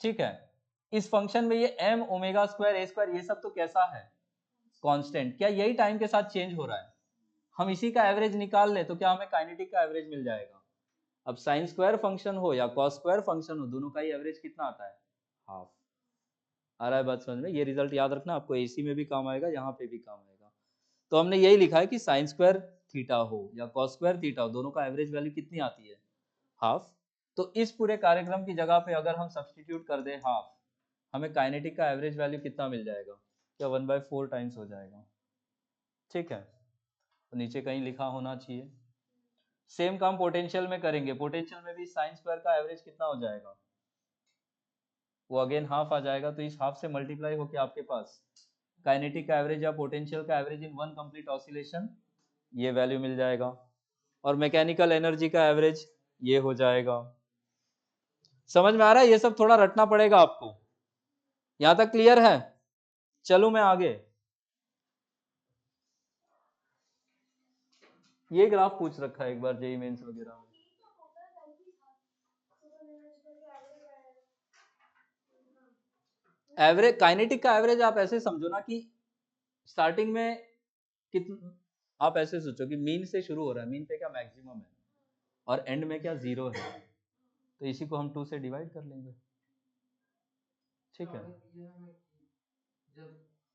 ठीक है। इस फंक्शन में ये m omega square A square ये सब तो कैसा है, कांस्टेंट, क्या यही टाइम के साथ चेंज हो रहा है। हम इसी का एवरेज निकाल ले तो क्या हमें काइनेटिक का एवरेज मिल जाएगा। अब साइन स्क्वायर फंक्शन हो या कॉस स्क्वायर फंक्शन हो, दोनों का ही एवरेज कितना आता है, हाफ। आ रहा है बात समझ में? ये रिजल्ट याद रखना, आपको एसी में भी काम आएगा, यहाँ पे भी काम आएगा। तो हमने यही लिखा है कि साइन स्क्वायर थीटा हो या कॉस स्क्वायर थीटा हो, दोनों का एवरेज वैल्यू कितनी आती है, हाफ। तो इस पूरे कार्यक्रम की जगह पे अगर हम सब्सटीट्यूट कर दें हाफ, हमें काइनेटिक का एवरेज वैल्यू कितना मिल जाएगा, क्या 1/4 टाइम्स हो जाएगा, ठीक है। तो नीचे कहीं लिखा होना चाहिए। सेम काम पोटेंशियल में करेंगे, पोटेंशियल में भी साइन स्क्वायर का एवरेज कितना हो जाएगा, वो अगेन हाफ आ जाएगा। तो इस हाफ से मल्टीप्लाई होकर आपके पास काइनेटिक का एवरेज या पोटेंशियल का average in one complete oscillation ये वैल्यू मिल जाएगा, और मैकेनिकल एनर्जी का एवरेज ये हो जाएगा। समझ में आ रहा है? ये सब थोड़ा रटना पड़ेगा आपको। यहां तक क्लियर है? चलो मैं आगे। ये ग्राफ पूछ रखा है एक बार जेई मेंस वगैरह में। एवरेज काइनेटिक का एवरेज आप ऐसे समझो ना कि स्टार्टिंग में कितना, आप ऐसे सोचो कि मीन से शुरू हो रहा है, मीन पे क्या मैक्सिमम है, और एंड में क्या 0 है, तो इसी को हम 2 से डिवाइड कर लेंगे, ठीक है। जब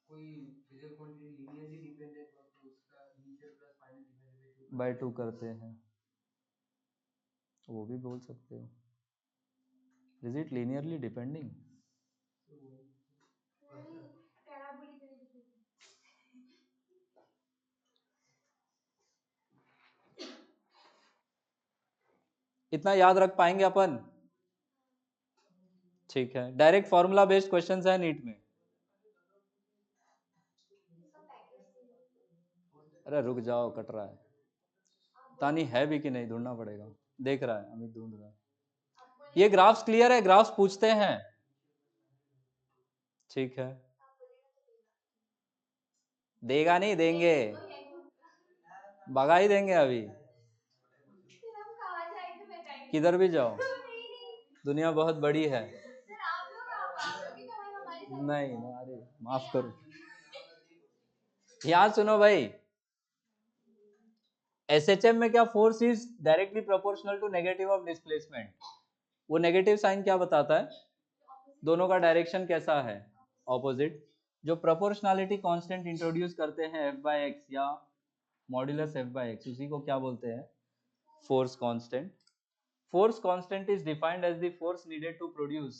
कोई फिजिकल क्वांटिटी लीनियरली डिपेंडेंट हो तो उसका initial plus final divided by 2 करते हैं, वो भी बोल सकते हो। Is it linearly depending? इतना याद रख पाएंगे अपन, ठीक है। डायरेक्ट फॉर्मूला बेस्ड क्वेश्चंस है नीट में। अरे रुक जाओ, कट रहा है, तानी है भी कि नहीं ढूंढना पड़ेगा, देख रहा है अमित, ढूंढ रहा है। ये ग्राफ्स क्लियर है, ग्राफ्स पूछते हैं, ठीक है। देगा नहीं, देंगे, भगा ही देंगे अभी, किधर भी जाओ, दुनिया बहुत बड़ी है। नहीं अरे माफ करो, याद सुनो भाई, एसएचएम में क्या force is directly proportional to negative of displacement. वो नेगेटिव साइन क्या बताता है, दोनों का डायरेक्शन कैसा है, ऑपोजिट। जो प्रोपोर्शनलिटी कांस्टेंट इंट्रोड्यूस करते हैं f/x या मॉड्यूलस f/x, उसी को क्या बोलते हैं, force constant. Force constant is defined as the force needed to produce,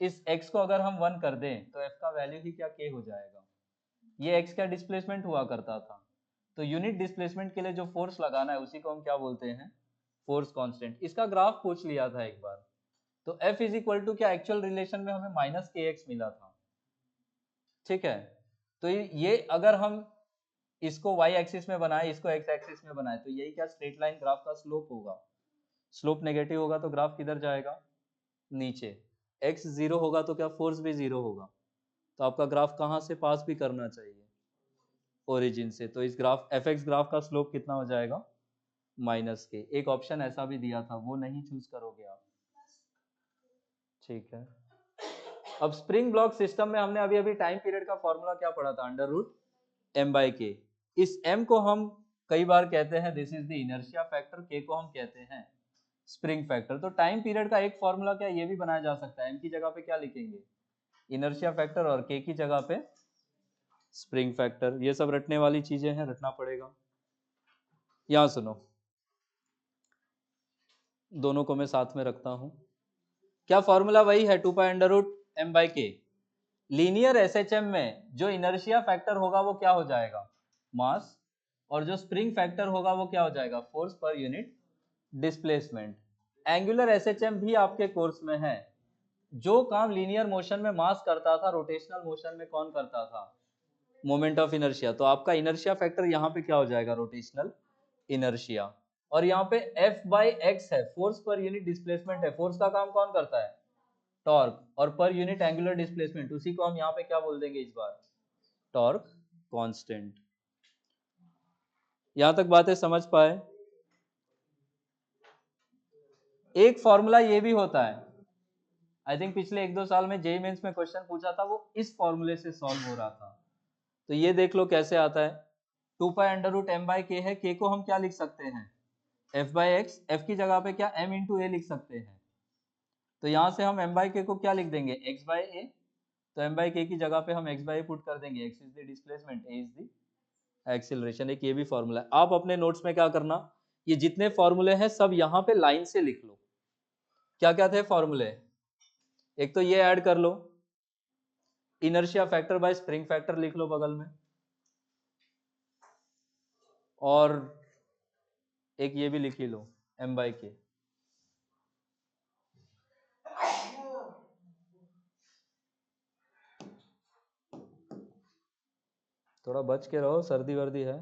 इस x को अगर हम 1 कर दें तो f का वैल्यू ही क्या k हो जाएगा। ये x का डिस्प्लेसमेंट हुआ करता था, तो यूनिट डिस्प्लेसमेंट के लिए जो फोर्स लगाना है उसी को हम क्या बोलते हैं, फोर्स कांस्टेंट। इसका ग्राफ पूछ लिया था एक बार, तो F इज इक्वल टू क्या, एक्चुअल रिलेशन में हमें माइनस के एक्स मिला था, ठीक है। तो ये अगर हम इसको y एक्सिस में बनाए, इसको x एक्सिस में बनाए, तो यही क्या स्ट्रेट लाइन ग्राफ का स्लोप होगा। स्लोप नेगेटिव होगा तो ग्राफ किधर जाएगा, नीचे। x जीरो होगा तो क्या फोर्स भी जीरो होगा, तो आपका ग्राफ कहां से पास भी करना चाहिए, ओरिजिन से। तो इस ग्राफ fx ग्राफ का स्लोप कितना हो जाएगा, माइनस के। एक ऑप्शन ऐसा भी दिया था, वो नहीं चूज करोगे आप, ठीक है। अब स्प्रिंग ब्लॉक सिस्टम में हमने अभी अभी टाइम पीरियड का फॉर्मूला क्या पढ़ा था, अंडर रूट एम बाई के। इस m को हम कई बार कहते हैं this is the inertia factor, k को हम कहते हैं स्प्रिंग फैक्टर। तो टाइम पीरियड का एक फॉर्मूला क्या ये भी बनाया जा सकता है, m की जगह पे क्या लिखेंगे, इनर्शिया फैक्टर, और k की जगह पे स्प्रिंग फैक्टर। ये सब रटने वाली चीजें हैं, रटना पड़ेगा। यहां सुनो, दोनों को मैं साथ में रखता हूं। क्या फॉर्मूला वही है, 2 pi under root M by K. Linear SHM में जो इनर्शिया फैक्टर होगा वो क्या हो जाएगा, मास, और जो स्प्रिंग फैक्टर होगा वो क्या हो जाएगा, force per unit displacement. Angular SHM भी आपके कोर्स में है। जो काम लीनियर मोशन में मास करता था, रोटेशनल मोशन में कौन करता था, मोमेंट ऑफ इनर्शिया। तो आपका इनर्शिया फैक्टर यहाँ पे क्या हो जाएगा, रोटेशनल इनर्शिया। और यहाँ पे F बाई एक्स है, फोर्स पर यूनिट डिस्प्लेसमेंट है। फोर्स का काम कौन करता है, टॉर्क, और पर यूनिट एंगुलर डिस्प्लेसमेंट, उसी को हम यहाँ पे क्या बोल देंगे इस बार, टॉर्क कांस्टेंट। यहां तक बातें समझ पाए। एक फॉर्मूला ये भी होता है, आई थिंक पिछले 1-2 साल में जेईई मेंस में क्वेश्चन पूछा था, वो इस फॉर्मूले से सॉल्व हो रहा था। तो ये देख लो कैसे आता है, 2 pi under root M by K है, के को हम क्या लिख सकते हैं, एफ बाई एक्स, एफ की जगह पे क्या एम इंटू ए लिख सकते हैं। तो यहां से हम एम बाई के को क्या लिख देंगे, एक्स बाई ए। तो एम बाई के की जगह पे हम एक्स बाई पुट कर देंगे, x is the displacement, A is the acceleration. एक ये भी फॉर्मूला है। आप अपने नोट्स में क्या करना, ये जितने फॉर्मूले हैं सब यहाँ पे लाइन से लिख लो। क्या क्या थे फॉर्मूले, एक तो ये ऐड कर लो, inertia factor by spring factor लिख लो बगल में, और एक ये भी लिख ही लो, एम बाई के। थोड़ा बच के रहो, सर्दी वर्दी है।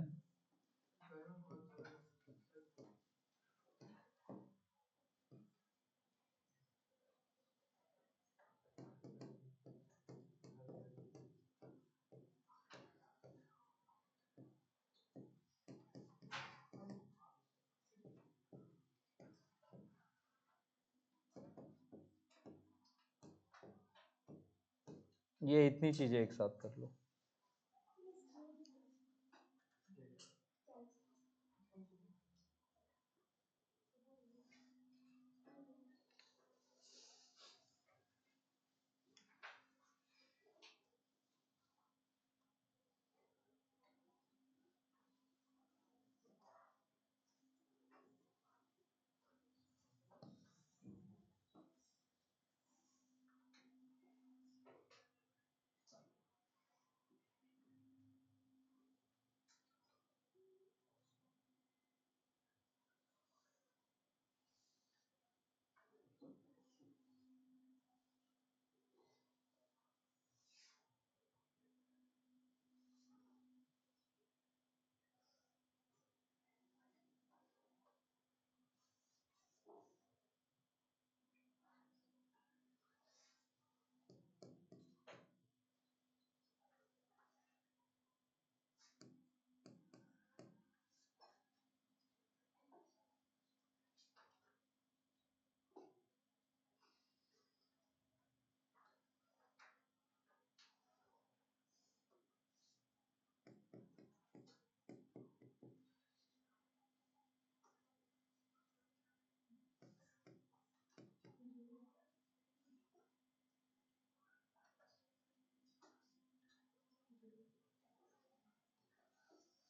ये इतनी चीजें एक साथ कर लो।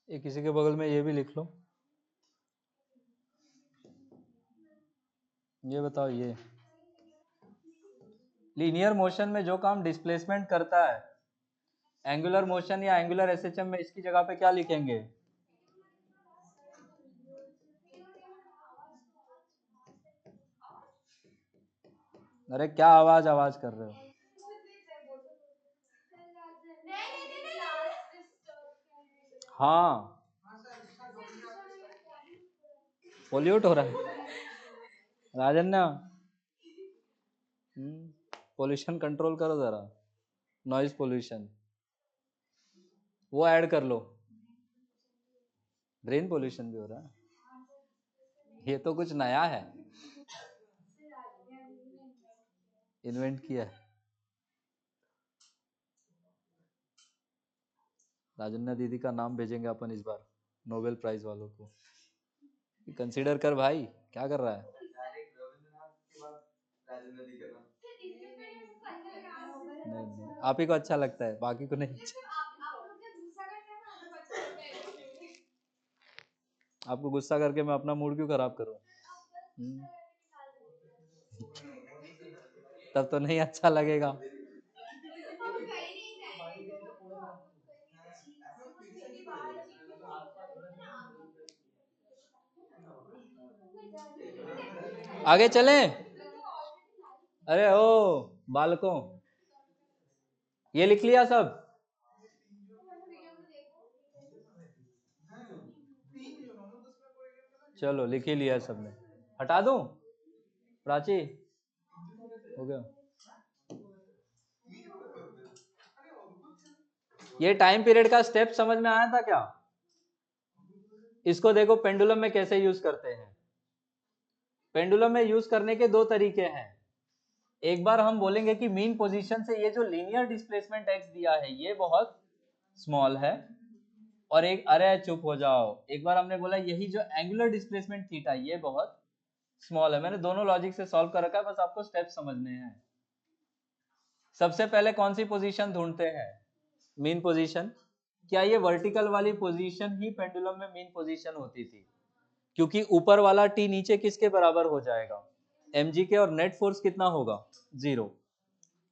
ये किसी के बगल में ये भी लिख लो, ये बताओ, ये लीनियर मोशन में जो काम डिस्प्लेसमेंट करता है, एंगुलर मोशन या एंगुलर एसएचएम में इसकी जगह पे क्या लिखेंगे? अरे क्या आवाज आवाज कर रहे हो? हाँ, पोल्यूट हो रहा है राजन्ना। पोल्यूशन कंट्रोल करो जरा, नॉइज पोल्यूशन वो ऐड कर लो। ब्रेन पोल्यूशन भी हो रहा है, ये तो कुछ नया है, इन्वेंट किया है। राजन्ना दीदी का नाम भेजेंगे अपन इस बार नोबेल प्राइज वालों को। कंसीडर कर भाई, क्या कर रहा है? नहीं नहीं, आप ही को अच्छा लगता है, बाकी को नहीं। आपको गुस्सा करके मैं अपना मूड क्यों खराब करूं? तब तो नहीं अच्छा लगेगा। आगे चलें? अरे ओ बालकों, ये लिख लिया सब? चलो लिख ही लिया सबने, हटा दूं? प्राची, हो गया? ये टाइम पीरियड का स्टेप समझ में आया था क्या? इसको देखो पेंडुलम में कैसे यूज करते हैं। पेंडुलम में यूज करने के दो तरीके हैं। एक बार हम बोलेंगे कि मीन पोजीशन से ये जो लीनियर डिस्प्लेसमेंट एक्स दिया है ये बहुत स्मॉल है, और एक, अरे चुप हो जाओ, एक बार हमने बोला यही जो एंगुलर डिस्प्लेसमेंट थीटा ये बहुत स्मॉल है। मैंने दोनों लॉजिक से सॉल्व कर रखा है, बस आपको स्टेप समझने हैं। सबसे पहले कौन सी पोजीशन ढूंढते हैं? Mean position. क्या ये वर्टिकल वाली पोजीशन ही पेंडुलम में मीन पोजीशन होती थी? क्योंकि ऊपर वाला टी नीचे किसके बराबर हो जाएगा? mg के, और नेट फोर्स कितना होगा? 0।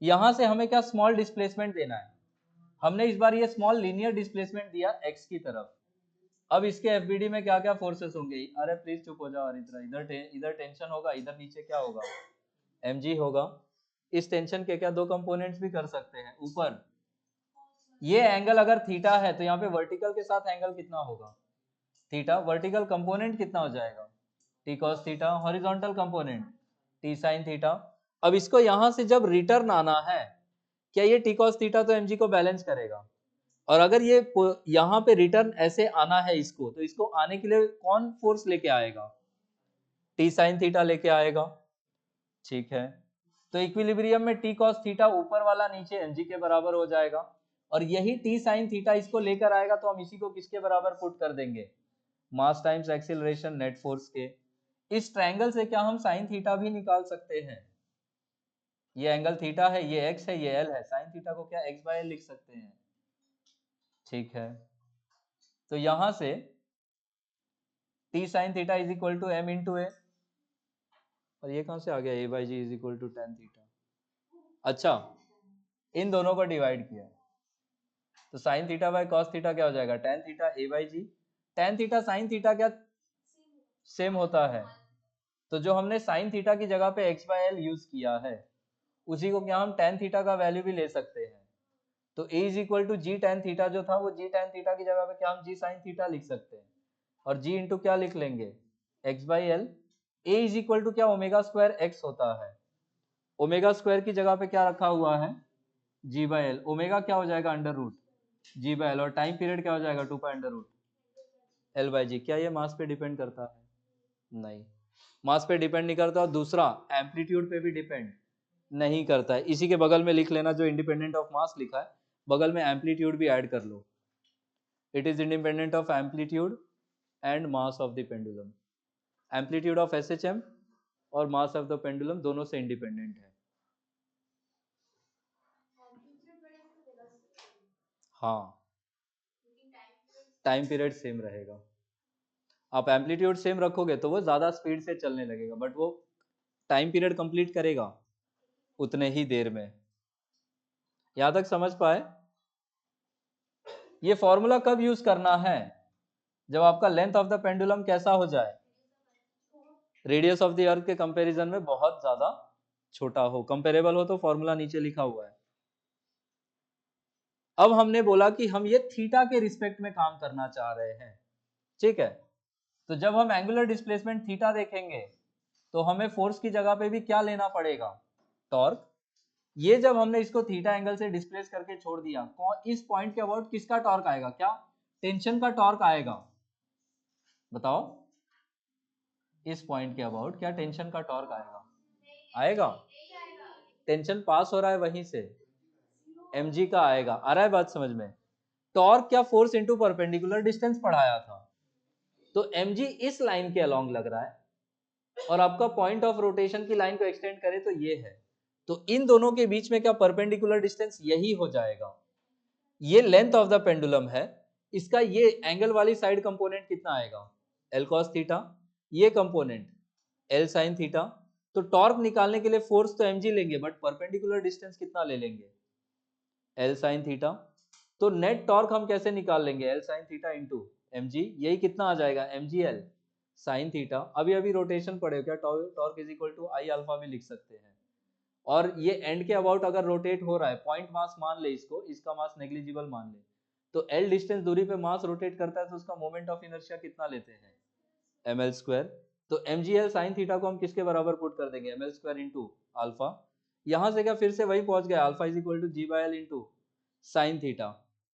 यहां से हमें क्या स्मॉल डिस्प्लेसमेंट देना है? हमने इस बार ये स्मॉल लीनियर डिस्प्लेसमेंट दिया x की तरफ। अब इसके एफबीडी में क्या क्या फोर्सेस होंगे? अरे प्लीज चुप हो जाओ अरित्रा, इधर टेंशन होगा, इधर नीचे क्या होगा? mg होगा। इस टेंशन के क्या दो कंपोनेंट्स भी कर सकते हैं ऊपर। ये एंगल अगर थीटा है तो यहाँ पे वर्टिकल के साथ एंगल कितना होगा? थीटा। वर्टिकल कंपोनेंट कितना हो जाएगा? T cos theta. Horizontal component T sign theta. अब इसको यहां से जब रिटर्न आना है, क्या ये टी कॉस थीटा तो mg को बैलेंस करेगा? और अगर ये यहाँ पे रिटर्न ऐसे आना है इसको, तो इसको आने के लिए कौन फोर्स लेके आएगा? टी साइन थीटा लेके आएगा। ठीक है, तो इक्विलिब्रियम में टी कॉस थीटा ऊपर वाला नीचे mg के बराबर हो जाएगा, और यही टी साइन थीटा इसको लेकर आएगा, तो हम इसी को किसके बराबर पुट कर देंगे? मास टाइम्स एक्सीलरेशन नेट फोर्स के। इस ट्रायंगल से क्या हम साइन थीटा भी निकाल सकते हैं? ये एंगल थीटा है, ये x है, ये l है, साइन थीटा को क्या x बाय l लिख सकते हैं। ठीक है, तो यहां से t sine theta is equal to m into A, और ये कहां से आ गया a by G is equal to tan theta. अच्छा, इन दोनों को डिवाइड किया तो sine theta by cos theta क्या हो जाएगा? Tan theta a by G. Tan theta sine theta क्या सेम होता है? तो जो हमने साइन थीटा की जगह पे x बाय l यूज किया है, उसी को क्या हम टेन थीटा का वैल्यू भी ले सकते हैं। तो a is equal to G tan theta जो था, वो जी टेन थीटा की जगह पे क्या हम जी साइन थीटा लिख सकते हैं, और g इंटू क्या लिख लेंगे? x by L. a is equal to क्या ओमेगा स्क्वायर x होता है, ओमेगा स्क्वायर की जगह पे क्या रखा हुआ है? g by L. ओमेगा क्या हो जाएगा? Under root g by L, और टाइम पीरियड क्या हो जाएगा? 2 pi under root L by G. क्या ये मास पे डिपेंड करता है? नहीं, मास पे डिपेंड नहीं करता। और दूसरा, एम्पलीट्यूड पे भी डिपेंड नहीं करता है। इसी के बगल में लिख लेना जो इंडिपेंडेंट ऑफ मास लिखा है, बगल में एम्पलीट्यूड भी ऐड कर लो। It is independent of amplitude and mass of the pendulum. Amplitude of SHM और मास ऑफ द पेंडुलम दोनों से इंडिपेंडेंट है। हाँ, टाइम पीरियड सेम रहेगा। आप एम्पलीट्यूड सेम रखोगे तो वो ज्यादा स्पीड से चलने लगेगा, बट वो टाइम पीरियड कंप्लीट करेगा उतने ही देर में। यहां तक समझ पाए? ये फॉर्मूला कब यूज करना है? जब आपका लेंथ ऑफ द पेंडुलम कैसा हो जाए? रेडियस ऑफ द अर्थ के कंपैरिजन में बहुत ज्यादा छोटा हो, कंपेरेबल हो, तो फॉर्मूला नीचे लिखा हुआ है। अब हमने बोला कि हम ये थीटा के रिस्पेक्ट में काम करना चाह रहे हैं, ठीक है। तो जब हम एंगुलर डिस्प्लेसमेंट थीटा देखेंगे तो हमें फोर्स की जगह पे भी क्या लेना पड़ेगा? टॉर्क। ये जब हमने इसको थीटा एंगल से डिस्प्लेस करके छोड़ दिया, इस पॉइंट के अबाउट किसका टॉर्क आएगा? क्या टेंशन का टॉर्क आएगा? बताओ, इस पॉइंट के अबाउट क्या टेंशन का टॉर्क आएगा? आएगा। टेंशन पास हो रहा है वहीं से, mg का आएगा। आ रहा है बात समझ में? टॉर्क क्या फोर्स इनटू परपेंडिकुलर डिस्टेंस पढ़ाया था, तो mg इस लाइन के अलोंग लग रहा है, और आपका पॉइंट ऑफ रोटेशन की लाइन को एक्सटेंड करे तो ये है, तो इन दोनों के बीच में क्या परपेंडिकुलर डिस्टेंस यही हो जाएगा। ये लेंथ ऑफ द पेंडुलम है, इसका ये एंगल वाली साइड कंपोनेंट कितना आएगा? L cos थीटा, ये कंपोनेंट L sin थीटा। तो टॉर्क निकालने के लिए फोर्स तो mg लेंगे, बट परपेंडिकुलर डिस्टेंस कितना ले लेंगे? L sin theta. तो नेट टॉर्क हम कैसे निकाल लेंगे? L sin theta into mg, यही कितना आ जाएगा? mgl sin theta. अभी अभी रोटेशन पढ़े क्या? Torque is equal to I alpha भी लिख सकते हैं। और ये एंड के अबाउट अगर रोटेट हो रहा है, पॉइंट मास मान ले इसको, इसका मास नेग्लिजिबल मान ले, तो L डिस्टेंस दूरी पे मास रोटेट करता है तो उसका मोमेंट ऑफ इनर्शिया कितना लेते हैं? ml square. तो mgl sin थीटा को हम किसके बराबर पुट कर देंगे? ml square into alpha. यहां से क्या फिर से वही पहुंच गया, alpha is equal to G by L into sine theta.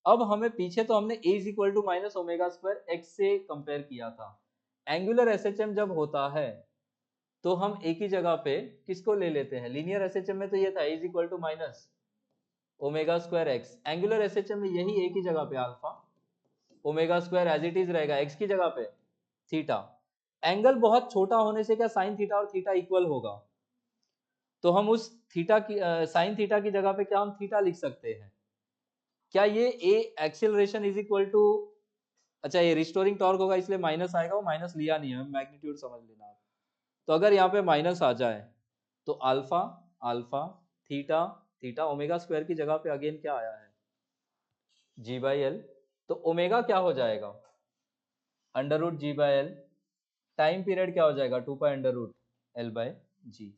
अब हमें पीछे तो हमने a is equal to minus omega square X से कंपेयर किया था। एंगुलर एसएचएम जब होता है तो हम एक ही जगह पे किसको ले लेते हैं? लीनियर एसएचएम में तो ये था a is equal to minus omega square X, angular SHM में यही एक ही जगह पे alpha omega square as it is रहेगा, एक्स की जगह पे थीटा। एंगल बहुत छोटा होने से क्या साइन थीटा और थीटा इक्वल होगा, तो हम उस थीटा की साइन थीटा की जगह पे क्या हम थीटा लिख सकते हैं? क्या ये ए एक्सेलरेशन इज इक्वल टू, अच्छा ये रिस्टोरिंग टॉर्क होगा इसलिए माइनस आएगा, वो माइनस लिया नहीं है, मैग्नीट्यूड समझ लेना आप। तो अगर यहाँ पे माइनस आ जाए तो alpha alpha theta theta omega square की जगह पे अगेन क्या आया है? G by L. तो ओमेगा क्या हो जाएगा? Under root G by L. Time period क्या हो जाएगा? 2 pi under root L by G.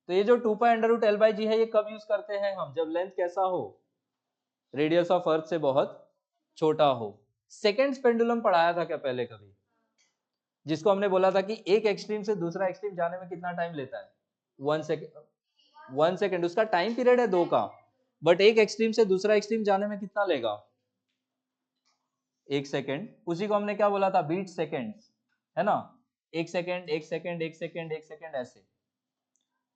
तो ये जो 2 pi under root L by G है, ये कब यूज करते हैं हम? जब लेंथ कैसा हो? रेडियस ऑफ अर्थ से बहुत छोटा हो। सेकेंड्स पेंडुलम पढ़ाया था क्या पहले कभी? जिसको हमने बोला था कि एक एक्सट्रीम से दूसरा एक्सट्रीम जाने में कितना टाइम लेता है? 1 सेकेंड। उसका टाइम पीरियड है 2 का, बट एक एक्सट्रीम से दूसरा एक्सट्रीम जाने में कितना लेगा? 1 सेकेंड। उसी को हमने क्या बोला था? बीट सेकेंड्स, है ना? 1 सेकेंड 1 सेकेंड 1 सेकेंड 1 सेकेंड ऐसे।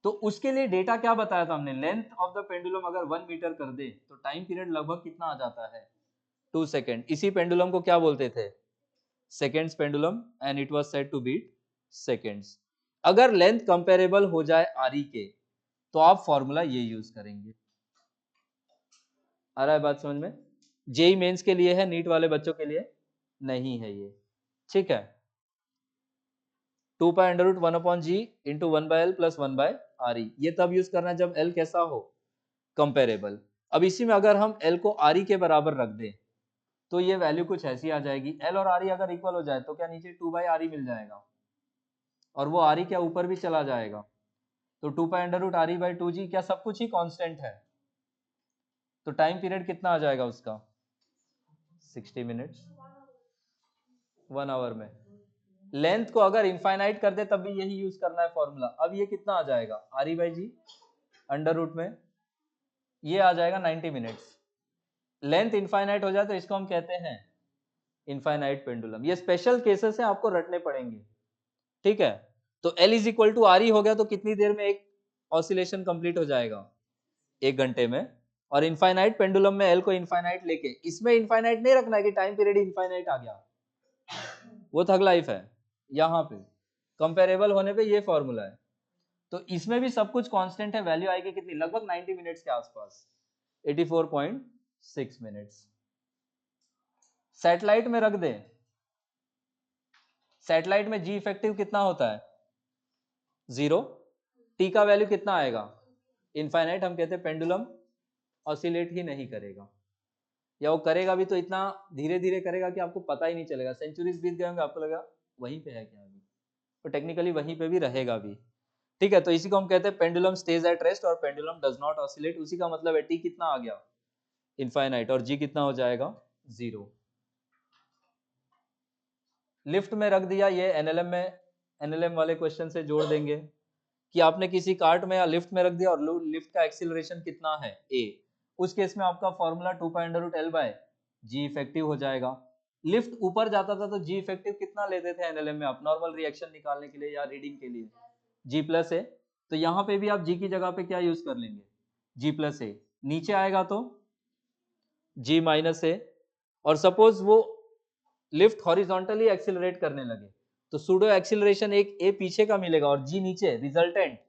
तो उसके लिए डेटा क्या बताया था हमने? लेंथ ऑफ द पेंडुलम अगर 1 मीटर कर दे तो टाइम पीरियड लगभग कितना आ जाता है? 2 सेकेंड। इसी पेंडुलम को क्या बोलते थे? Seconds pendulum, and it was said to beat seconds. अगर लेंथ कंपेरेबल हो जाए आरी के तो आप फॉर्मूला ये यूज करेंगे। आ रहा है बात समझ में? जेई मेंस के लिए है, नीट वाले बच्चों के लिए नहीं है ये, ठीक है। 2 pi under root 1 upon G into 1 by L plus 1 by R E, ये तब यूज करना है जब एल कैसा हो? कंपेरेबल। अब इसी में अगर हम एल को आर ई के बराबर रख दें तो ये वैल्यू कुछ ऐसी आ जाएगी। एल और आर ई अगर इक्वल हो जाए तो क्या नीचे 2 बाई आर ई मिल जाएगा, और वो आर ई क्या ऊपर भी चला जाएगा। तो 2 pi under root R E by 2 G, क्या सब कुछ ही कांस्टेंट है, तो टाइम पीरियड कितना आ जाएगा उसका? 60 मिनट्स, 1 आवर में। लेंथ को अगर इनफाइनाइट कर दे तब भी यही यूज करना है फॉर्मूला। अब ये कितना आ जाएगा? R E by G under root में ये आ जाएगा 90 मिनट्स। लेंथ इनफाइनाइट हो जाए तो इसको हम कहते हैं इनफाइनाइट पेंडुलम। ये स्पेशल केसेस हैं, आपको रटने पड़ेंगे, ठीक है। तो L is equal to R E हो गया तो कितनी देर में एक ऑसिलेशन कंप्लीट हो जाएगा? 1 घंटे में। और इनफाइनाइट पेंडुलम में L को इनफाइनाइट लेके, इसमें इनफाइनाइट नहीं रखना है कि टाइम पीरियड इनफाइनाइट आ गया, वो थग लाइफ है। यहाँ पे कंपेरेबल होने पे ये फॉर्मूला है। तो इसमें भी सब कुछ कांस्टेंट है, वैल्यू आएगी कितनी? लगभग 90 मिनट्स के आसपास, 84.6 मिनट्स। सैटेलाइट में रख दे, सैटेलाइट में जी इफेक्टिव कितना होता है? 0। टी का वैल्यू कितना आएगा, इनफाइनाइट। हम कहते हैं पेंडुलम ऑसिलेट ही नहीं करेगा, या वो करेगा भी तो इतना धीरे धीरे करेगा कि आपको पता ही नहीं चलेगा, सेंचुरीज बीत गए होंगे, आपको लगा वहीं पे है क्या अभी, तो टेक्निकली वहीं पे भी रहेगा भी। ठीक है, तो इसी को हम कहते हैं पेंडुलम स्टेज एट रेस्ट और पेंडुलम डज नॉट ऑसिलेट। उसी का मतलब है टी कितना आ गया, इनफाइनाइट, और जी कितना हो जाएगा, 0। लिफ्ट में रख दिया, ये एनएलएम में, एनएलएम वाले क्वेश्चन से जोड़ देंगे कि आपने किसी कार्ट में या लिफ्ट में रख दिया और लिफ्ट का एक्सीलरेशन कितना है, ए। उस केस में आपका फॉर्मूला 2 π√L/g इफेक्टिव हो जाएगा। लिफ्ट ऊपर जाता था तो जी इफेक्टिव कितना लेते थे एनएलएम में आप, नॉर्मल रिएक्शन निकालने के लिए या रीडिंग के लिए, G+A। तो यहाँ पे भी आप जी की जगह पे क्या यूज कर लेंगे, G+A। नीचे आएगा तो G-A। और सपोज वो लिफ्ट हॉरिजॉन्टली एक्सिलरेट करने लगे तो सूडो एक्सिलरेशन एक ए पीछे का मिलेगा और जी नीचे, रिजल्टेंट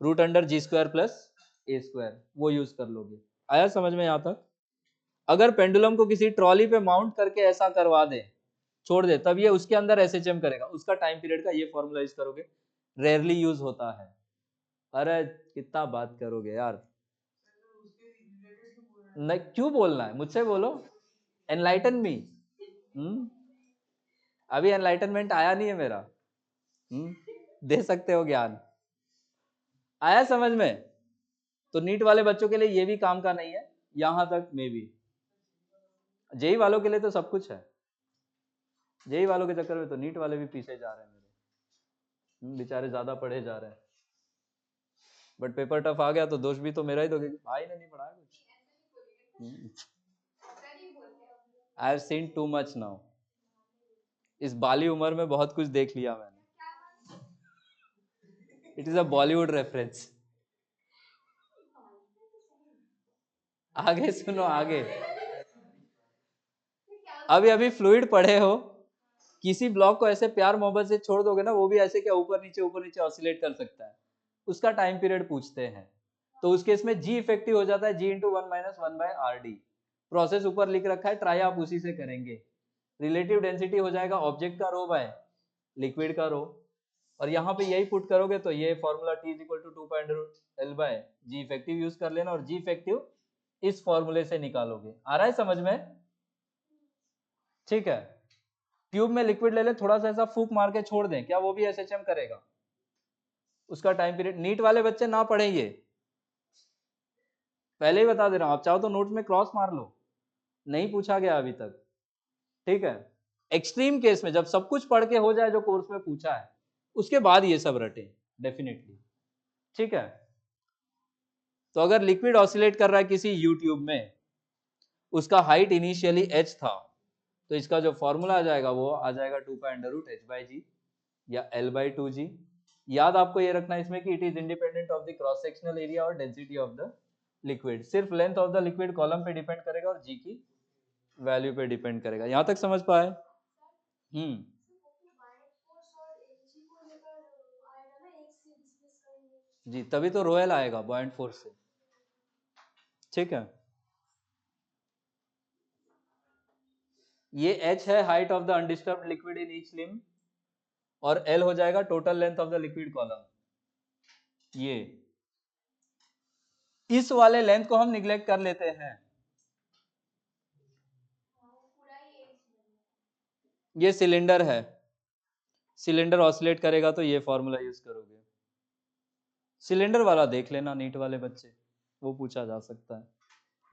√G² + A², वो यूज कर लोगे। आया समझ में यहाँ तक। अगर पेंडुलम को किसी ट्रॉली पे माउंट करके ऐसा करवा दे, छोड़ दे, तब ये उसके अंदर एसएचएम करेगा, उसका टाइम पीरियड का ये फॉर्मूला यूज करोगे। रेयरली यूज होता है। अरे कितना बात करोगे यार, नहीं क्यों बोलना है, मुझसे बोलो, एनलाइटन मी। अभी एनलाइटनमेंट आया नहीं है मेरा। दे सकते हो ज्ञान, आया समझ में। तो नीट वाले बच्चों के लिए ये भी काम का नहीं है, यहां तक में भी। जेई वालों के लिए तो सब कुछ है, जेई वालों के चक्कर में तो नीट वाले भी पीछे जा रहे हैं मेरे, बेचारे ज्यादा पढ़े जा रहे हैं। बट पेपर टफ आ गया तो दोष भी तो मेरा ही दोगे, भाई ने नहीं पढ़ाया कुछ। I have seen too much now, इस बाली उम्र में बहुत कुछ देख लिया मैंने। It is a Bollywood reference. आगे सुनो आगे। अभी अभी फ्लूइड पढ़े हो, किसी ब्लॉक को ऐसे प्यार मोहब्बत से छोड़ दोगे ना, वो भी ऐसे क्या ऊपर नीचे ऑसिलेट कर सकता है, उसका टाइम पीरियड पूछते हैं। तो उस केस में जी इफेक्टिव हो जाता है G × 1 - 1/RD। प्रोसेस ऊपर लिख रखा है, ट्राई आप उसी से करेंगे। रिलेटिव डेंसिटी हो जाएगा ऑब्जेक्ट का रो बाय लिक्विड का रो, और यहाँ पे यही पुट करोगे तो ये formula T = 2 π/L/G effective use कर लेना, और जी इफेक्टिव इस फॉर्मूले से निकालोगे। आ रहा है समझ में। ठीक है, ट्यूब में लिक्विड ले ले, थोड़ा सा ऐसा फूक मार के छोड़ दें, क्या वो भी एसएचएम करेगा, उसका टाइम पीरियड। नीट वाले बच्चे ना पढ़े ये, पहले ही बता दे रहा हूं, आप चाहो तो नोट्स में क्रॉस मार लो, नहीं पूछा गया अभी तक। ठीक है, एक्सट्रीम केस में जब सब कुछ पढ़ के हो जाए जो कोर्स में पूछा है, उसके बाद ये सब रटे डेफिनेटली। ठीक है, तो अगर लिक्विड ऑसिलेट कर रहा है किसी यूट्यूब में, उसका हाइट इनिशियली h था, तो इसका जो फॉर्मूला आ जाएगा वो आ जाएगा 2 π/√h/g या L/2g। याद आपको ये रखना है इसमें कि it is independent of the cross sectional area और डेंसिटी ऑफ द लिक्विड, सिर्फ length of the liquid column पे डिपेंड करेगा और जी की वैल्यू पे डिपेंड करेगा। यहां तक समझ पाए। जी, तभी तो रोयल आएगा बॉयंट फोर्स से। ठीक है, ये h है height of the undisturbed liquid in each limb, और L हो जाएगा total length of the liquid column. ये इस वाले लेंथ को हम निग्लेक्ट कर लेते हैं, ये सिलेंडर है, सिलेंडर ऑसिलेट करेगा तो ये फॉर्मूला यूज करोगे। सिलेंडर वाला देख लेना नीट वाले बच्चे, वो पूछा जा सकता है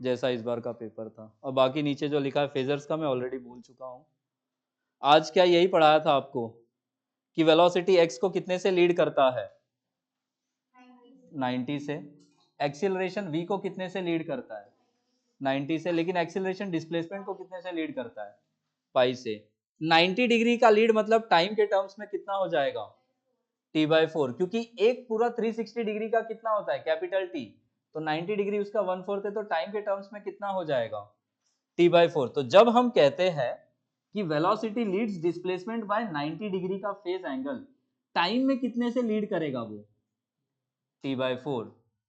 जैसा इस बार का पेपर था। और बाकी नीचे जो लिखा है फेजर्स का मैं ऑलरेडी भूल चुका हूं। आज क्या यही पढ़ाया था आपको कि वेलोसिटी x को कितने से लीड करता है, 90 से। एक्सीलरेशन v को कितने से लीड करता है, 90 से। लेकिन एक्सीलरेशन डिस्प्लेसमेंट को कितने से लीड करता है, पाई से। 90 डिग्री का लीड मतलब टाइम के टर्म्स में कितना हो जाएगा, T/4, क्योंकि एक पूरा 360 डिग्री का कितना होता है, कैपिटल T। तो 90 डिग्री उसका 1/4 है, तो टाइम के टर्म्स में कितना हो जाएगा, T/4। तो जब हम कहते हैं कि velocity leads displacement by 90 degree का फेज एंगल, टाइम में कितने से लीड करेगा वो, T/4।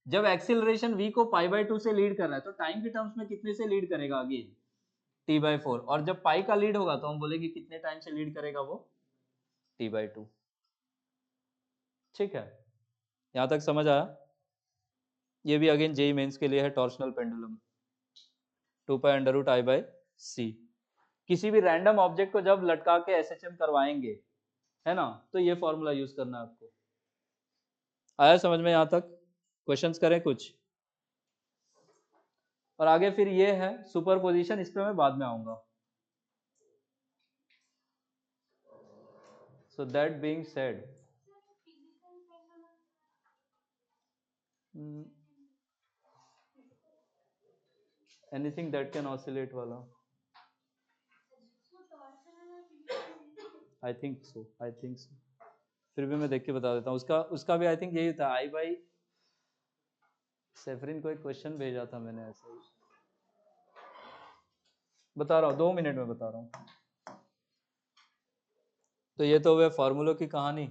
जब एक्सीलरेशन v को π/2 से लीड कर रहा है तो टाइम के टर्म्स में कितने से लीड करेगा अगेन, T/4। और जब पाई का लीड होगा तो हम बोलेंगे कितने टाइम से लीड करेगा वो, T/2। ठीक है, यहाँ तक समझ आया? ये भी अगेन जेई मेंस के लिए है, टॉर्शनल पेंडुलम 2π√I/c। किसी भी रैंडम ऑब्जेक्ट को जब लटका के एसएचएम करवाएंगे, है ना, तो ये फॉर्मूला यूज करना है आपको। आया समझ में यहाँ तक? क्वेश्चंस करें कुछ? और आगे फिर ये है सुपरपोजिशन, इस पे मैं बाद में आऊंगा। So that being said, anything that can oscillate वाला, I think so, I think so. फिर भी मैं देख के बता देता हूँ। उसका भी आई थिंक यही था। आई बाई सेफरिन को एक क्वेश्चन भेजा था मैंने ऐसे ही, बता रहा हूँ 2 मिनट में बता रहा हूँ। तो ये तो वे फॉर्मूलों की कहानी।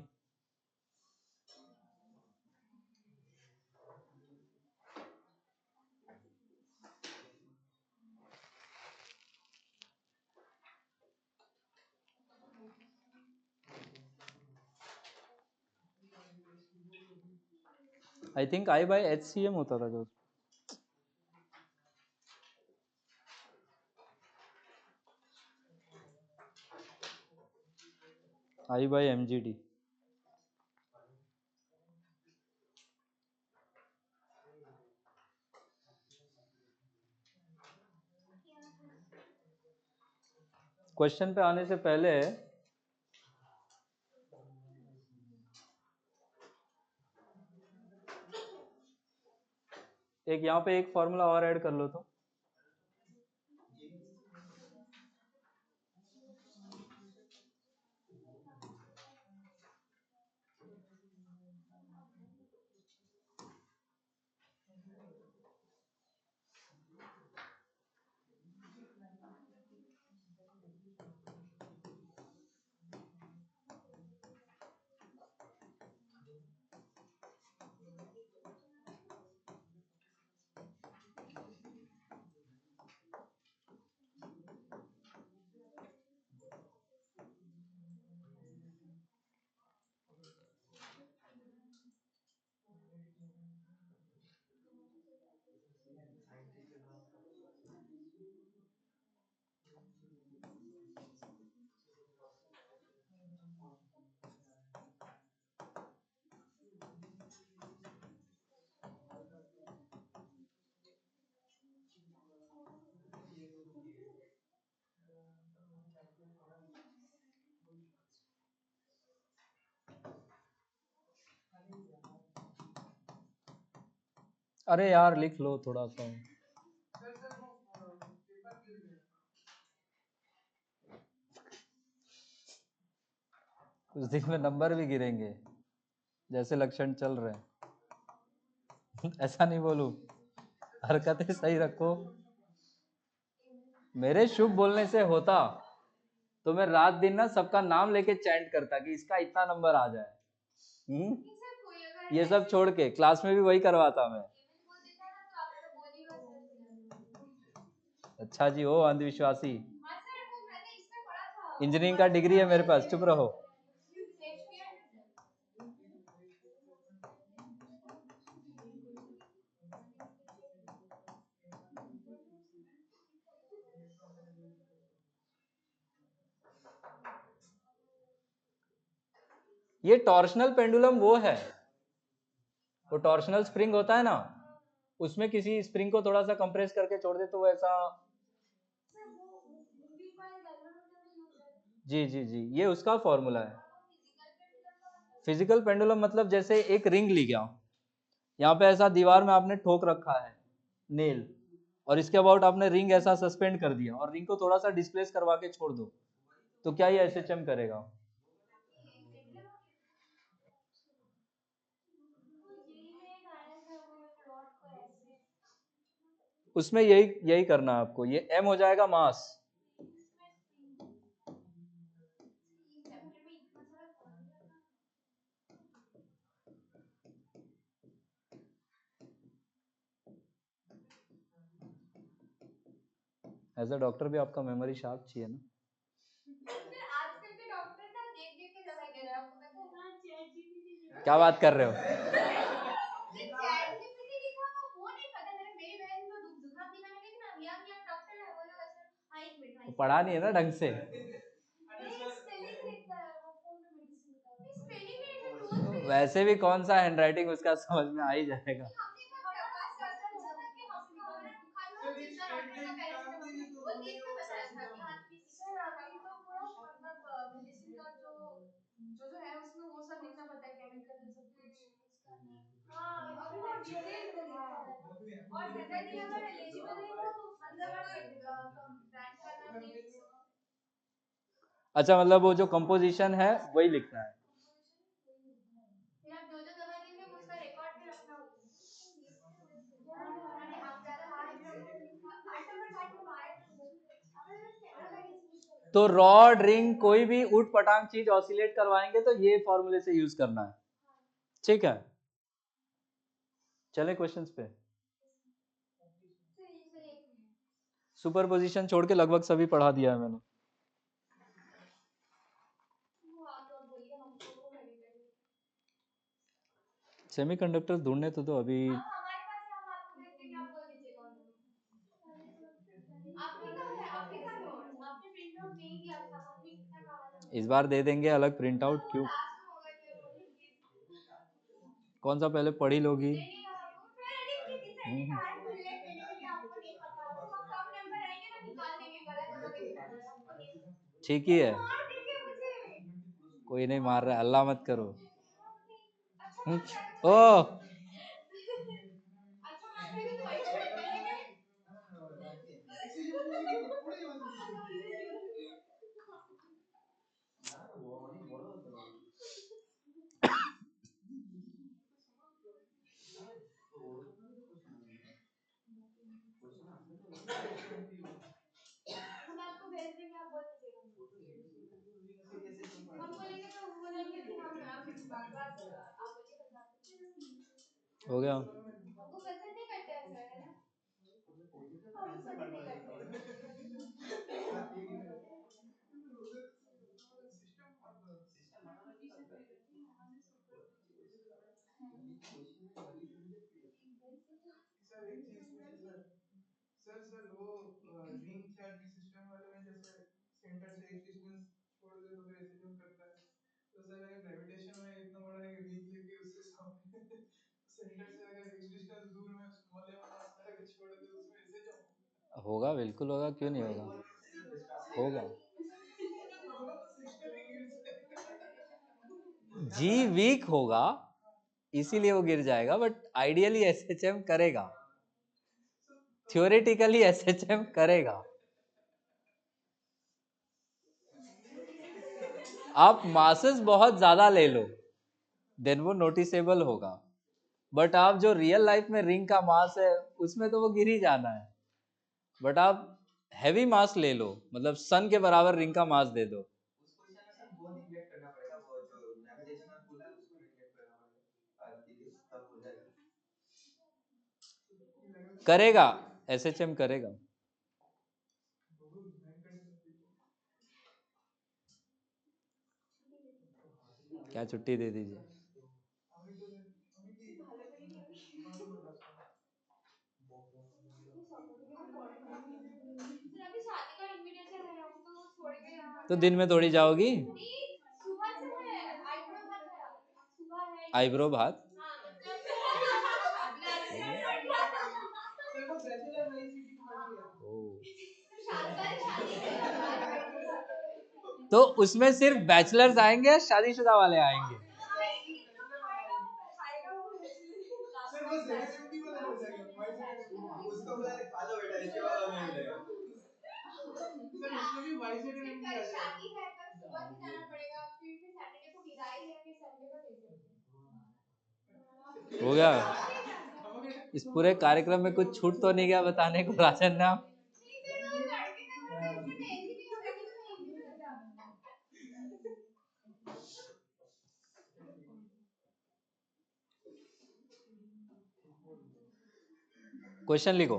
आई थिंक I/HCM होता था जो, I/mgd। क्वेश्चन पे आने से पहले एक यहाँ पे एक फॉर्मूला और ऐड कर लो तो। अरे यार लिख लो थोड़ा सा, कुछ दिन में नंबर भी गिरेंगे जैसे लक्षण चल रहे हैं। ऐसा नहीं बोलूं, हरकतें सही रखो। मेरे शुभ बोलने से होता तो मैं रात दिन ना सबका नाम लेके चैंट करता कि इसका इतना नंबर आ जाए। ये सब छोड़ के क्लास में भी वही करवाता मैं। अच्छा जी, हो अंधविश्वासी। इंजीनियरिंग का डिग्री है मेरे पास, चुप रहो। ये टॉर्शनल पेंडुलम वो है, वो टॉर्शनल स्प्रिंग होता है ना, उसमें किसी स्प्रिंग को थोड़ा सा कंप्रेस करके छोड़ दे तो वो ऐसा। जी जी जी, ये उसका फॉर्मूला है। फिजिकल पेंडुलम मतलब जैसे एक रिंग ली गया, यहाँ पे ऐसा दीवार में आपने ठोक रखा है नेल, और इसके अबाउट आपने रिंग ऐसा सस्पेंड कर दिया और रिंग को थोड़ा सा डिस्प्लेस करवा के छोड़ दो, तो क्या ये एसएचएम करेगा? उसमें यही यही करना है आपको। ये एम हो जाएगा मास, एज अ डॉक्टर भी आपका मेमोरी शार्प चाहिए ना। आजकल के डॉक्टर ना देख देख के दवाई दे रहे हैं, आपको पता है? क्या बात कर रहे हो? पढ़ा नहीं है ना ढंग से। नहीं स्पेलिंग लिखता है वो फोन पे मेडिसिन का। नहीं स्पेलिंग भी लिखता है, टूल्स भी लिखता है। वैसे भी कौन सा हैंडराइटिंग उसका समझ में आ ही जाएगा। हमने एक बार प्रकाश सर से पूछा था कि हमको हमारा बुखार हुआ जिंदा डॉक्टर का पैरासिटामोल वो लिख के बताया था कि हां तुम इसी सर से अभी तो पूरा मतलब मेडिसिन का जो जो है उसमें वो सब लिखना पड़ता है, केमिकल सब कुछ। हाँ और वो डिटेल में लिखा है और जनरली अगर एलिजिबल है वो मतलब ब्रांड का नाम नहीं लिख सकते। अच्छा मतलब वो जो कंपोजिशन है वही लिखना है। फिर आप जो जो दवा देंगे वो उसका रिकॉर्ड भी रखना होता है। मैंने आप ज्यादा हार्ड ड्रग लिखा घाट नंबर घाट में मारा था अगर मैं कैमरा लगे यूज करें तो रॉड रिंग कोई भी उठ पटांग चीज ऑसिलेट करवाएंगे तो ये फॉर्मूले से यूज करना है, ठीक है। चले क्वेश्चंस पे। सुपरपोजिशन छोड़ के लगभग सभी पढ़ा दिया है मैंने। सेमीकंडक्टर ढूंढने तो अभी हमारे पास है, हम आपको भेज देंगे, आप बोल दीजिएगा उन्हें। आपने कहा है, आपने कहा नोट, आपने प्रिंट आउट नहीं दिया था, हमने कितना कहा था। इस बार दे देंगे अलग प्रिंट आउट क्यों। लास्ट में होगा जो कौन सा पहले पढ़ी लोगी। नहीं नहीं कहा मैंने किसी से नहीं कहा है खुले कहने के लिए आपको नहीं पता तो हम कम नंबर आएंगे ना निकाल देंगे गलत होगा तो आपको नहीं पता। ठीक ही है, मार दीजिए मुझे। कोई नहीं मार रहा, अल्लाह मत करो। अच्छा मार्क्स आएगा तो ओ अच्छा मार्क्स आएगा तो वही छोड़ चलेंगे। हम आपको भेज देंगे, आप बोल दीजिएगा। हम बोलेंगे तो वो बोलेंगे कि हम बकवास आप बोलिए बता दो। हो गया। हमको पसंद नहीं करते हैं सर, है ना। हम पसंद नहीं सर एक चीज पूछे सर सर वो रिंग चैट सिस्टम वाले में जैसे सेंटर से एक डिस्टेंस छोड़ दे तो फिर एसएचएम करता है, तो सर अगर ग्रेविटेशन में इतना बड़ा एक रिंग लेके उसके सामने सेंटर से अगर एक डिस्टेंस दूर में स्मॉल लेवल मास में अगर छोड़ दे उसमें एसएचएम होगा, बिल्कुल होगा, क्यों नहीं होगा, होगा। जी वीक होगा इसीलिए वो गिर जाएगा, बट आइडियली एसएचएम करेगा, थ्योरेटिकली एसएचएम करेगा। आप मासेस बहुत ज्यादा ले लो देन वो नोटिसेबल होगा, बट आप जो रियल लाइफ में रिंग का मास है उसमें तो वो गिर ही जाना है। बट आप हैवी मास ले लो, मतलब सन के बराबर रिंग का मास दे दो। करेगा, एसएचएम करेगा। क्या छुट्टी दे दीजिए। सर अभी शादी का इनविटेशन है, हम तो छोड़ के यहाँ तो दिन में थोड़ी जाओगी। नहीं सुबह से है, आईब्रो बात है, सुबह है आईब्रो बात। हाँ मतलब सर वो बैचलर नई सिटी की बनी है। शादी के बाद तो उसमें सिर्फ बैचलर्स आएंगे या शादीशुदा वाले आएंगे। सर वो ZNMT वाला हो जाएगा, वाइस उसका बोला खा लो बेटा, इसके बाद और नहीं मिलेगा। सर उसमें भी वाइस ZNMT आ जाएगा। शादी है कल सुबह से जाना पड़ेगा, फिर सैटरडे को विदाई है, फिर संडे को दे सकते हो गया। इस पूरे कार्यक्रम में कुछ छूट तो नहीं गया बताने को राजन नाम। नहीं सर वो लड़के का घर में इसमें एज ही नहीं होगा कि तुम्हें एज ही होगा। क्वेश्चन लिखो।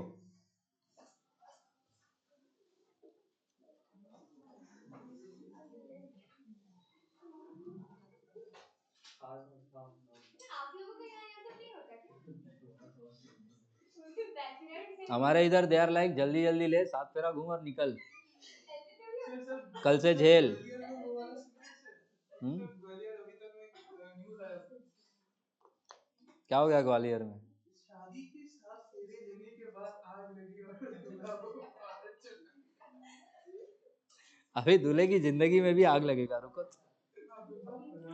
आप लोगों का यहाँ सब नहीं होता क्या? बैचलर से हमारे इधर दे आर लाइक जल्दी जल्दी ले, सात फेरा घूम और निकल। ऐसे कल से झेल। ग्वालियर में वो वाला सुना है सर? हम्म, सर ग्वालियर अभी तक में न्यूज आया था। क्या हो गया ग्वालियर में? शादी के 7 फेरे लेने के बाद आग लगी और दूल्हा को मार चला। अभी दूल्हे की जिंदगी में भी आग लगेगा, रुको। राग होगा।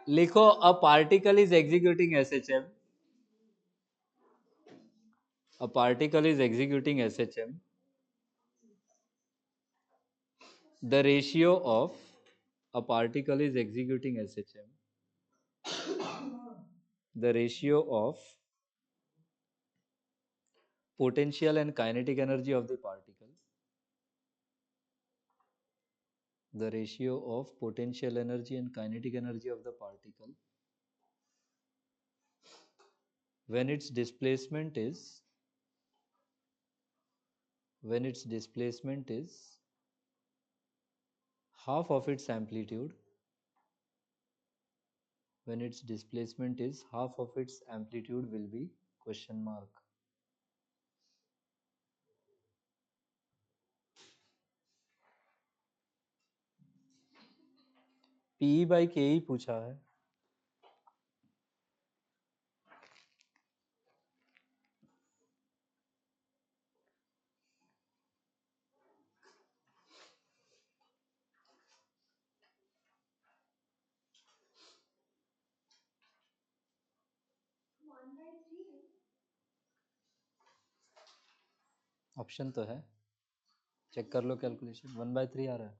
लिखो, a particle is executing SHM, a particle is executing SHM, the ratio of a particle is executing SHM, the ratio of potential and kinetic energy of the particle, the ratio of potential energy and kinetic energy of the particle when its displacement is half of its amplitude, when its displacement is half of its amplitude will be question mark. PE by KE पूछा है। Option तो है, check कर लो calculation. 1/3 आ रहा है।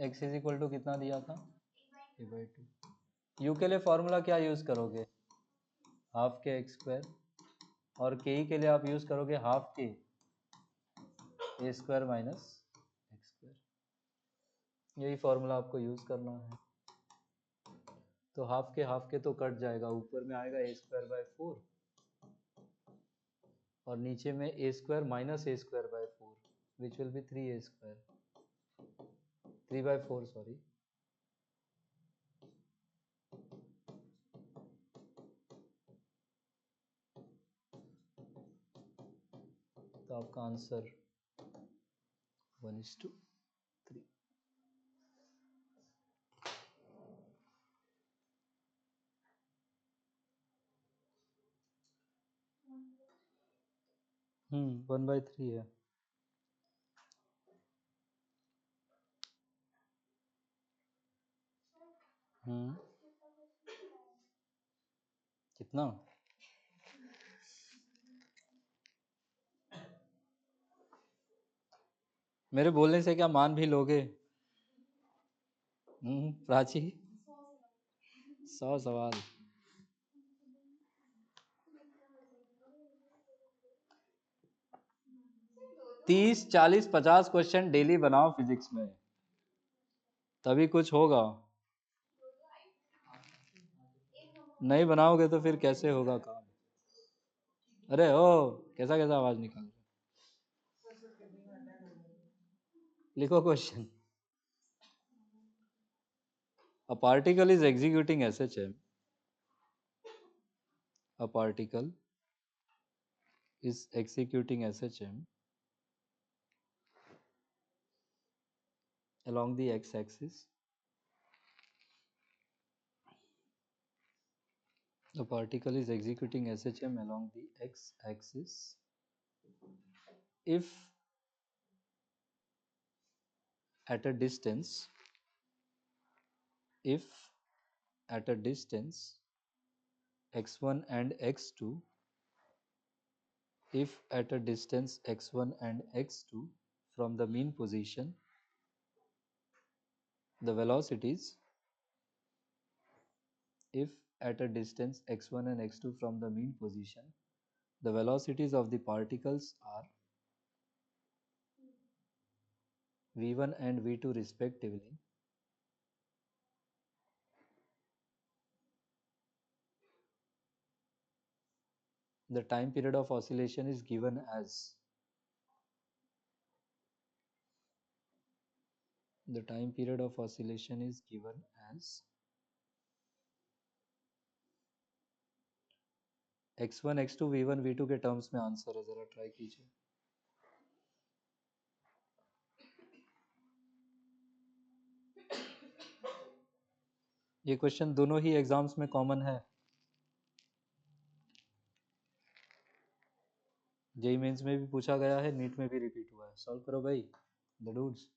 x is equal to कितना दिया था? a/2। यू के लिए फॉर्मूला क्या यूज करोगे? Half K X square. और के के लिए आप यूज करोगे हाफ के A square minus X square. यही फॉर्मूला आपको यूज करना है। तो हाफ के तो कट जाएगा, ऊपर में आएगा a²/4 और नीचे में a² minus a²/4 which will be 3a², 3/4 sorry. तो आपका आंसर 1:3। हम्म, 1/3 है। हम्म, कितना? मेरे बोलने से क्या मान भी लोगे? प्राची, 100 सवाल। 30, 40, 50 क्वेश्चन डेली बनाओ फिजिक्स में, तभी कुछ होगा। नहीं बनाओगे तो फिर कैसे होगा काम? अरे ओ, कैसा कैसा आवाज निकाल रहे? लिखो question. A particle is executing SHM. A particle is executing SHM along the x-axis. A particle is executing SHM along the x-axis if at a distance x1 and x2, if at a distance x1 and x2 from the mean position, the velocities, if at a distance x1 and x2 from the mean position, the velocities of the particles are v1 and v2 respectively, the time period of oscillation is given as The time period of oscillation is given as x1 x2 v1 v2 के terms में answer है, जरा try कीजिए। ये question दोनों ही exams में common है, JEE mains में भी पूछा गया है, नीट में भी रिपीट हुआ है। सॉल्व करो भाई द डूड्स।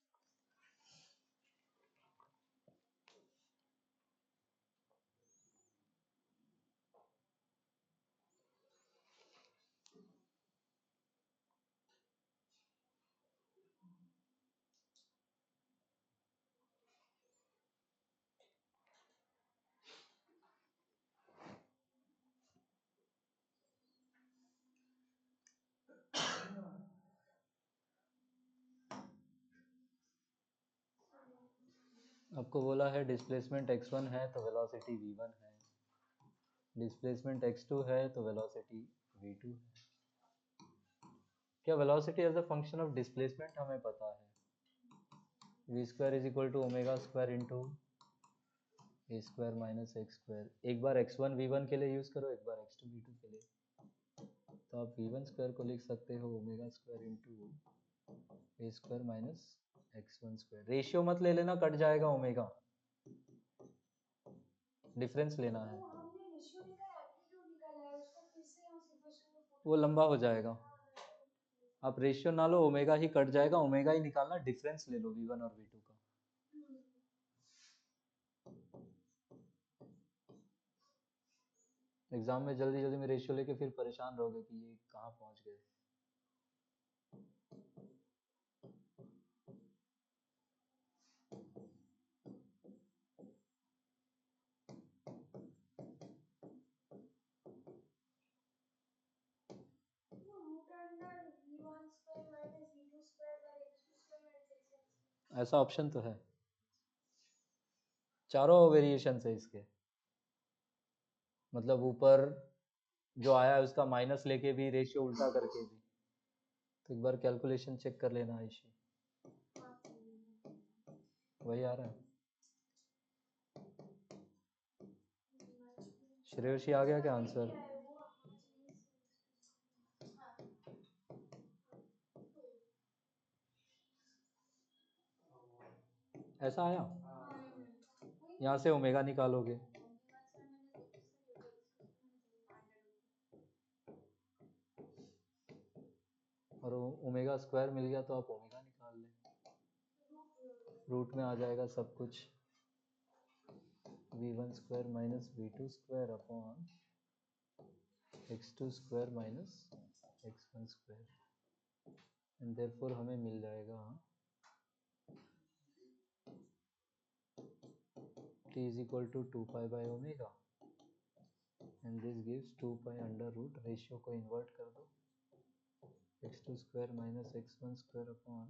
आपको बोला है डिस्प्लेसमेंट x1 है तो वेलोसिटी v1 है, डिस्प्लेसमेंट x2 है तो वेलोसिटी v2 है। क्या velocity as a function of displacement हमें पता है, v square is equal to omega square into A square minus X square. एक बार x1 v1 के लिए यूज करो, एक बार x2 v2 के लिए, तो आप v1 स्क्वायर को लिख सकते हो omega square into A square minus x1 square. Ratio मत ले लेना, कट जाएगा ओमेगा, डिफरेंस लेना है, वो हमने रेशियो निकाला, एम्पलीट्यूड निकाला है, उसको फिर से उस इक्वेशन में पुट वो लंबा हो जाएगा। आप रेशियो ना लो, ओमेगा ही कट जाएगा, ओमेगा ही निकालना, डिफरेंस ले लो v1 और v2 का। एग्जाम में जल्दी जल्दी में रेशियो लेके फिर परेशान रहोगे कि ये कहाँ पहुंच गए। Root under v1 square minus v2 square by x2 square minus x1। ऐसा ऑप्शन तो है, चारों वेरिएशन है इसके, मतलब ऊपर जो आया है उसका माइनस लेके भी, रेशियो उल्टा करके भी। तो एक बार कैलकुलेशन चेक कर लेना आयशी, वही आ रहा है। श्रेयसी आ गया क्या आंसर? ऐसा आया, यहाँ से ओमेगा निकालोगे, और ओमेगा स्क्वायर मिल गया तो आप ओमेगा निकाल लें, रूट में आ जाएगा सब कुछ, v1 square minus v2 square upon x2 square minus x1 square, and therefore हमें मिल जाएगा t is equal to 2 pi by omega, and this gives 2 pi under root, ratio को इन्वर्ट कर दो, x2 square minus x1 square upon,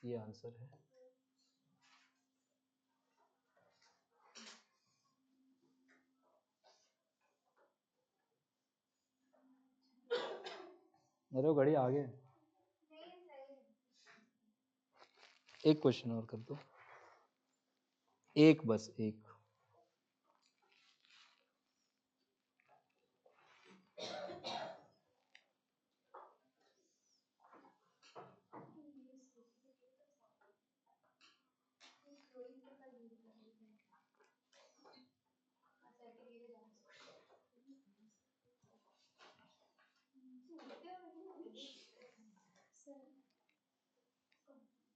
ये answer है। मेरे घड़ी आगे, नहीं सही है। एक क्वेश्चन और कर दो, एक, बस एक।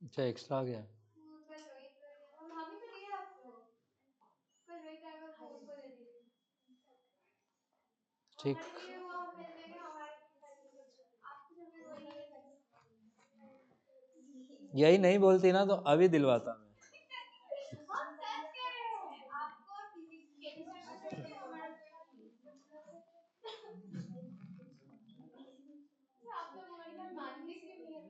अच्छा एक्स्ट्रा आ गया, कल रोहित कर, हम ही तो दिए आपको, कल रोहित आएगा तो उसको दे दीजिए। ठीक। हमारे लिए वो हम मिल लेंगे, हमारे आपको जो भी वही है। यही नहीं बोलती ना तो अभी दिलवाता मैं। हम सच कह रहे हैं, आपको फिजिक्स केमिस्ट्री में चाहिए, हमारा कोई नहीं। आप लोग हमारी बात मानते क्यों नहीं है?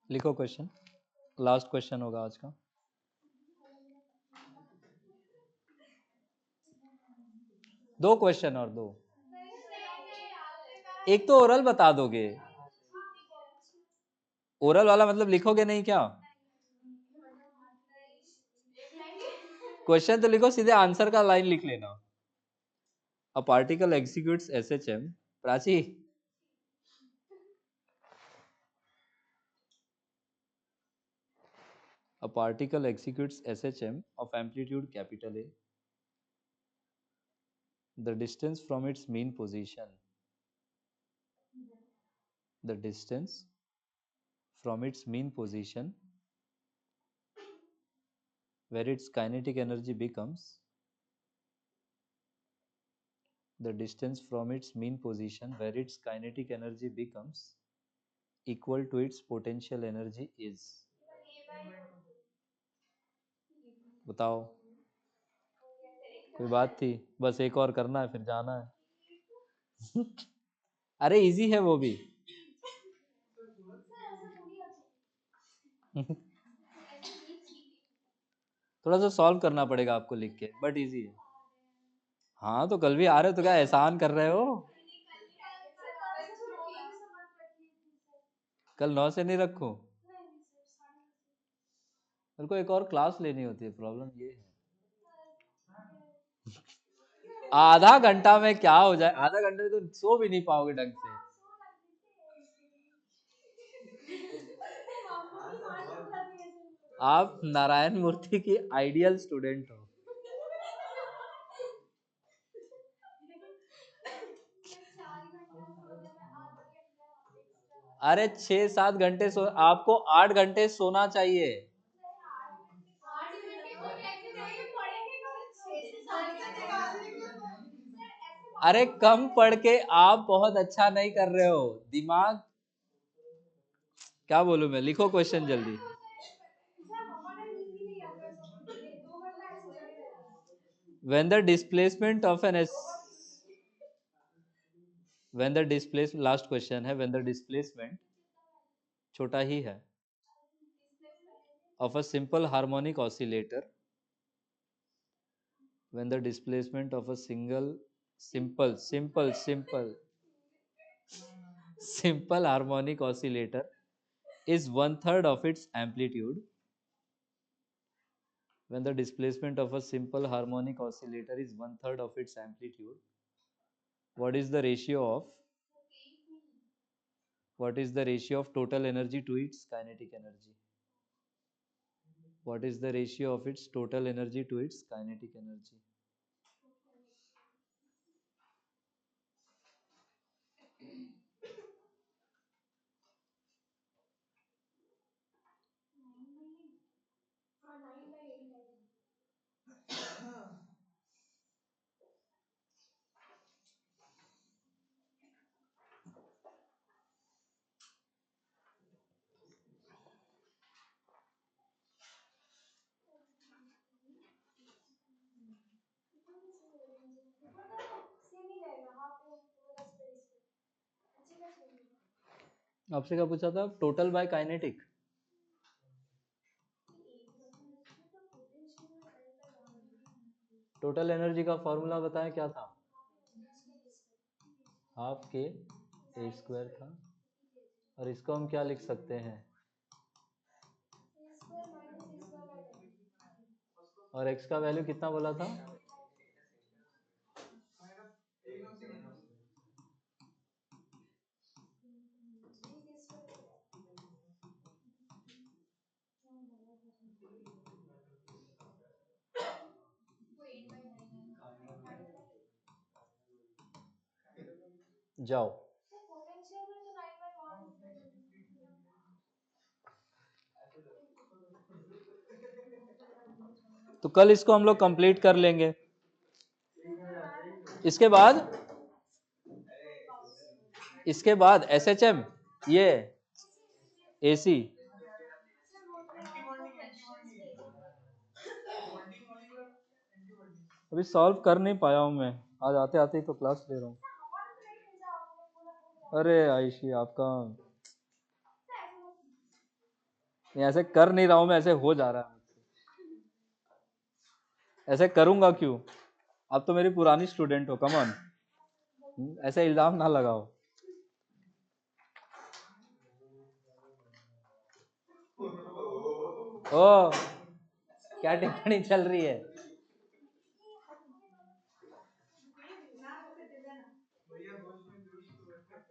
लिखो क्वेश्चन। लास्ट क्वेश्चन होगा आज का। दो क्वेश्चन और दो, एक तो ओरल बता दोगे। ओरल वाला मतलब लिखोगे नहीं क्या? क्वेश्चन तो लिखो, सीधे आंसर का लाइन लिख लेना। A particle executes SHM। Prachi, a particle executes SHM of amplitude capital A. The distance from its mean position. The distance from its mean position where its kinetic energy becomes. The distance from its mean position where its kinetic energy becomes equal to its potential energy is. बताओ, कोई बात थी? बस एक और करना है फिर जाना है। अरे इजी है वो भी। थोड़ा सा सॉल्व करना पड़ेगा आपको लिख के, बट इजी है। हाँ तो कल भी आ रहे हो तो क्या एहसान कर रहे हो? कल 9 से नहीं रखो, मेरे को एक और क्लास लेनी होती है, प्रॉब्लम ये है। आधा घंटा में क्या हो जाए, आधा घंटे में तो सो भी नहीं पाओगे ढंग से। आप नारायण मूर्ति की आइडियल स्टूडेंट हो। अरे 6-7 घंटे सो, आपको 8 घंटे सोना चाहिए। अरे कम पढ़ के आप बहुत अच्छा नहीं कर रहे हो, दिमाग क्या बोलूं मैं, लिखो क्वेश्चन जल्दी। When the displacement of an when the displacement, last question है, when the displacement छोटा ही है of a simple harmonic oscillator, when the displacement of a simple harmonic oscillator is 1/3 of its amplitude, when the displacement of a simple harmonic oscillator is 1/3 of its amplitude, what is the ratio of total energy to its kinetic energy? What is the ratio of its total energy to its kinetic energy? आपसे क्या पूछा था? Total by kinetic. Total energy का formula बताएं क्या था? Half के A square था, और इसको हम क्या लिख सकते हैं? और x का वैल्यू कितना बोला था? जाओ, तो कल इसको हम लोग कंप्लीट कर लेंगे। इसके बाद SHM, ये AC अभी सॉल्व कर नहीं पाया हूं मैं, आज आते आते ही तो क्लास ले रहा हूँ। अरे आयशी आपका ये ऐसे कर नहीं रहा हूं मैं, ऐसे हो जा रहा है मुझसे। ऐसे करूंगा क्यों? आप तो मेरी पुरानी स्टूडेंट हो, कम ऑन। ऐसे इल्जाम ना लगाओ। ओ, क्या टिप्पणी चल रही है? भैया होश में जोश तो है।